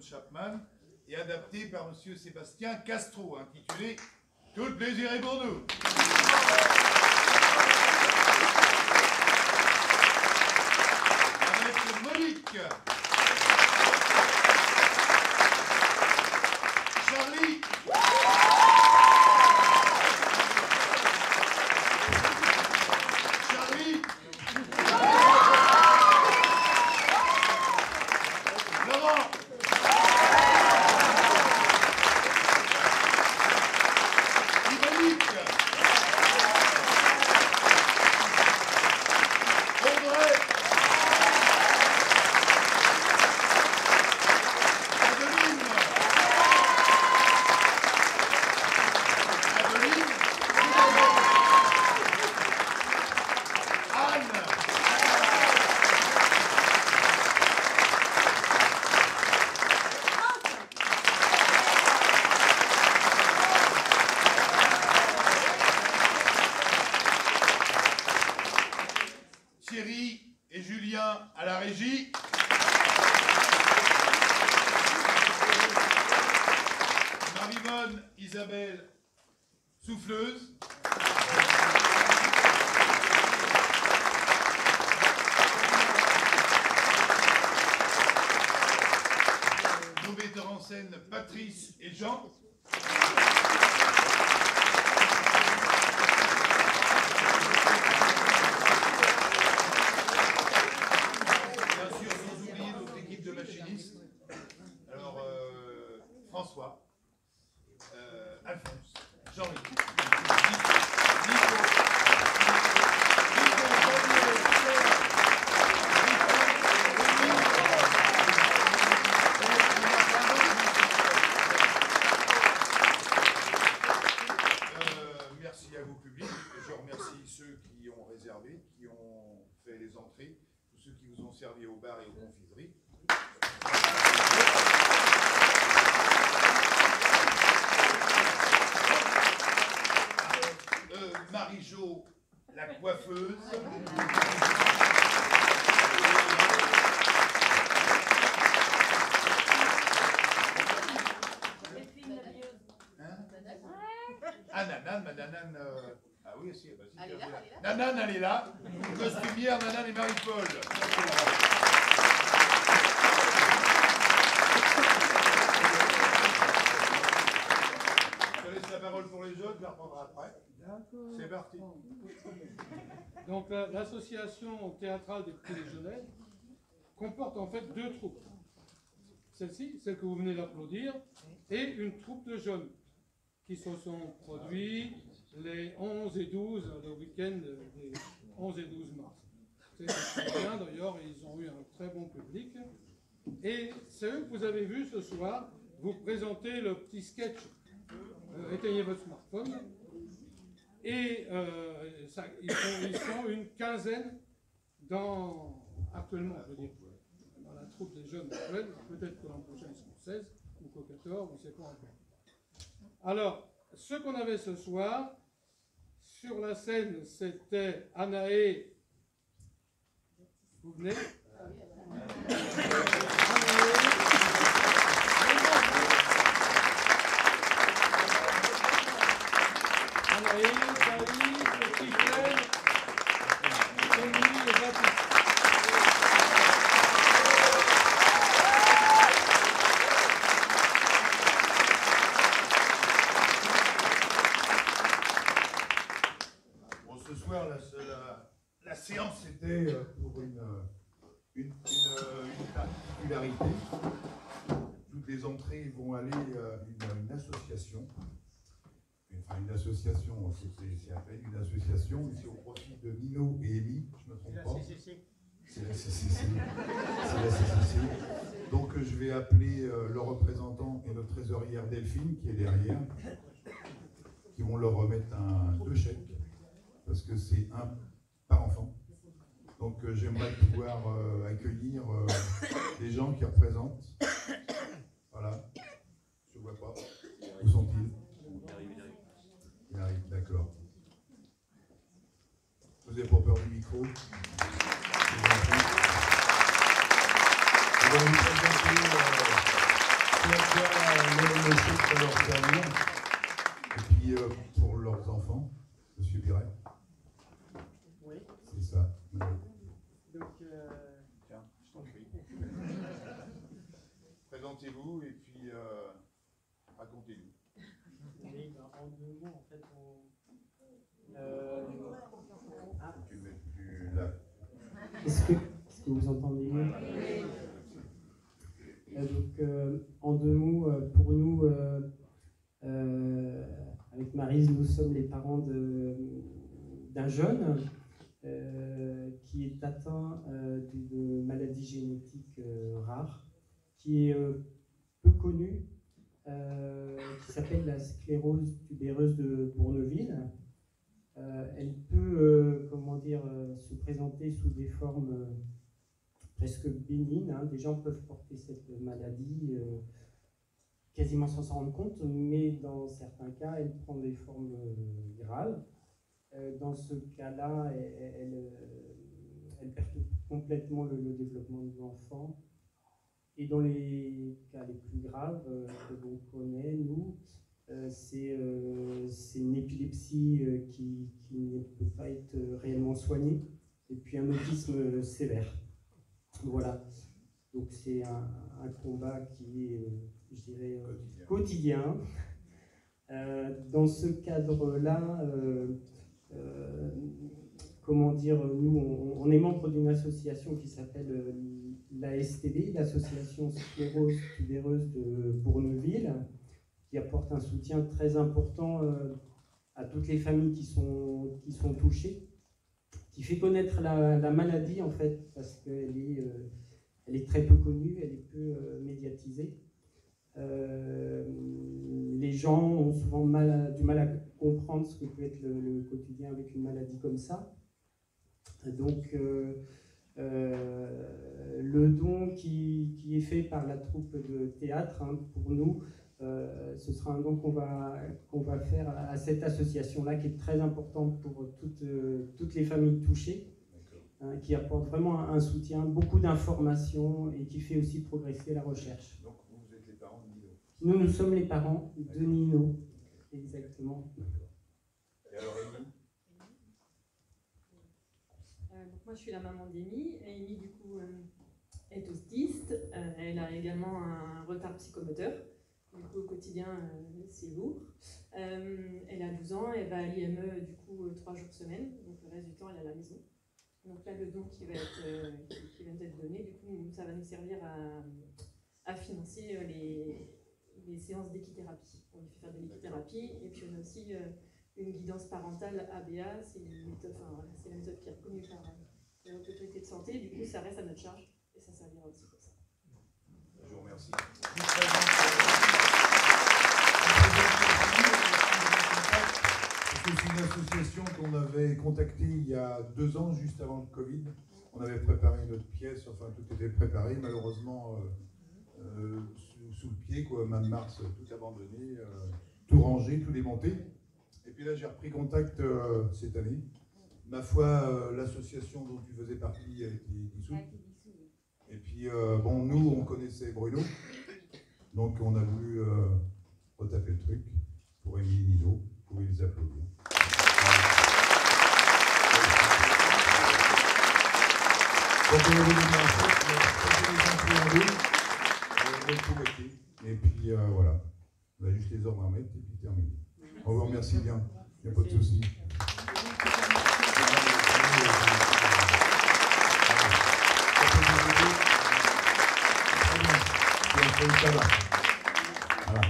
Chapman et adapté par M. Sébastien Castro, intitulé « Tout le plaisir est pour nous ». Avec Monique, Charlie, Laurent, Monique, Audrey, Adeline, Anne, Thierry et Julien à la régie. Marivonne, Isabelle, souffleuse. Nos metteurs en scène, Patrice et Jean. François, Alphonse, Jean-Luc, merci à vous public, je remercie ceux qui ont réservé, qui ont fait les entrées, tous ceux qui vous ont servi au bar et aux confiseries. Marie-Jo, la coiffeuse. Ah, Nanan, ma Nanan. Ah oui, si, bah, si, Nanan, elle est là. Costumière, Nanan et Marie-Paul. Je laisse la parole pour les autres, je la reprendrai après. C'est parti. Donc l'association théâtrale des Petits Légionnais comporte en fait deux troupes. Celle-ci, celle que vous venez d'applaudir, et une troupe de jeunes qui se sont produits les 11 et 12, le week-end des 11 et 12 mars. C'est très bien d'ailleurs, ils ont eu un très bon public. Et c'est eux que vous avez vu ce soir vous présenter le petit sketch éteignez votre smartphone. Et ils sont une quinzaine actuellement, je veux dire, dans la troupe des jeunes actuels. Peut-être que l'an prochain ils seront 16 ou que 14, on ne sait pas encore. Alors, ce qu'on avait ce soir, sur la scène, c'était Anaé. Vous venez? Bon, ce soir, la séance était pour une particularité. Toutes les entrées vont aller à une association. Enfin, une association, c'est à peine une association, mais c'est au profit de Nino et Amy, je ne me trompe pas. C'est la CCC. C'est la CCC. Donc je vais appeler le représentant et notre trésorière Delphine, qui est derrière, qui vont leur remettre deux chèques, parce que c'est un par enfant. Donc j'aimerais pouvoir accueillir des gens qui représentent. Voilà. Je ne vois pas. Où sont-ils? Il arrive, d'accord. Vous n'avez pas peur du micro? Je vais vous présenter va leur servir. Et puis pour leurs enfants, Monsieur Piret. Oui. C'est ça. Oui. Donc, tiens, je t'en prie. Présentez-vous et puis racontez-nous. Oui, ben, en 2 mots, en fait, Tu mets plus là. Est-ce que vous entendez mieux? Donc, en 2 mots, pour nous, avec Maryse, nous sommes les parents d'un jeune qui est atteint d'une maladie génétique rare, qui est peu connue, qui s'appelle la sclérose tubéreuse de Bourneville. Elle peut, se présenter sous des formes presque bénignes. Hein. Des gens peuvent porter cette maladie quasiment sans s'en rendre compte, mais dans certains cas, elle prend des formes graves. Dans ce cas-là, elle perturbe complètement le développement de l'enfant. Et dans les cas les plus graves que l'on connaît, nous, c'est une épilepsie qui ne peut pas être réellement soignée, et puis un autisme sévère. Voilà. Donc c'est un combat qui est, je dirais, quotidien. Dans ce cadre-là, nous, on est membre d'une association qui s'appelle l'ASTB, l'association sclérose tubéreuse de Bourneville, qui apporte un soutien très important à toutes les familles qui sont touchées, qui fait connaître la maladie en fait, parce qu'elle est très peu connue, elle est peu médiatisée. Les gens ont souvent du mal à comprendre ce que peut être le quotidien avec une maladie comme ça. Donc, le don qui est fait par la troupe de théâtre, hein, pour nous, ce sera un don qu'on va faire à cette association-là, qui est très importante pour toutes les familles touchées, hein, qui apporte vraiment un soutien, beaucoup d'informations et qui fait aussi progresser la recherche. Donc vous êtes les parents de Nino? Nous sommes les parents de Nino, exactement. Et alors Amy? Donc moi je suis la maman d'Amy. Amy du coup est autiste. Elle a également un retard psychomoteur. Du coup au quotidien c'est lourd. Elle a 12 ans, elle va à l'IME du coup 3 jours semaine. Donc le reste du temps elle est à la maison. Donc là le don qui vient d'être donné, du coup ça va nous servir à financer les séances d'équithérapie. On lui fait faire de l'équithérapie et puis on a aussi une guidance parentale ABA, c'est la méthode qui est reconnue par l'autorité de santé, du coup ça reste à notre charge et ça servira aussi pour ça. Je vous remercie. C'est une association qu'on avait contactée il y a 2 ans, juste avant le Covid. On avait préparé notre pièce, enfin tout était préparé, malheureusement sous le pied, quoi, même mars, tout abandonné, tout rangé, tout démonté. Et puis là, j'ai repris contact cette année. Ma foi, l'association dont tu faisais partie a été dissoute. Et puis, nous, on connaissait Bruno. Donc, on a voulu retaper le truc pour Émilie et Nino. Vous pouvez les applaudir. Donc, on a voulu et puis, voilà. On a juste les ordres à mettre et puis terminé. On vous remercie bien, il n'y a pas de souci. Voilà.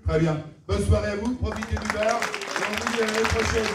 Très bien. Bonne soirée à vous, profitez du bar et on vous dit à l'année prochaine.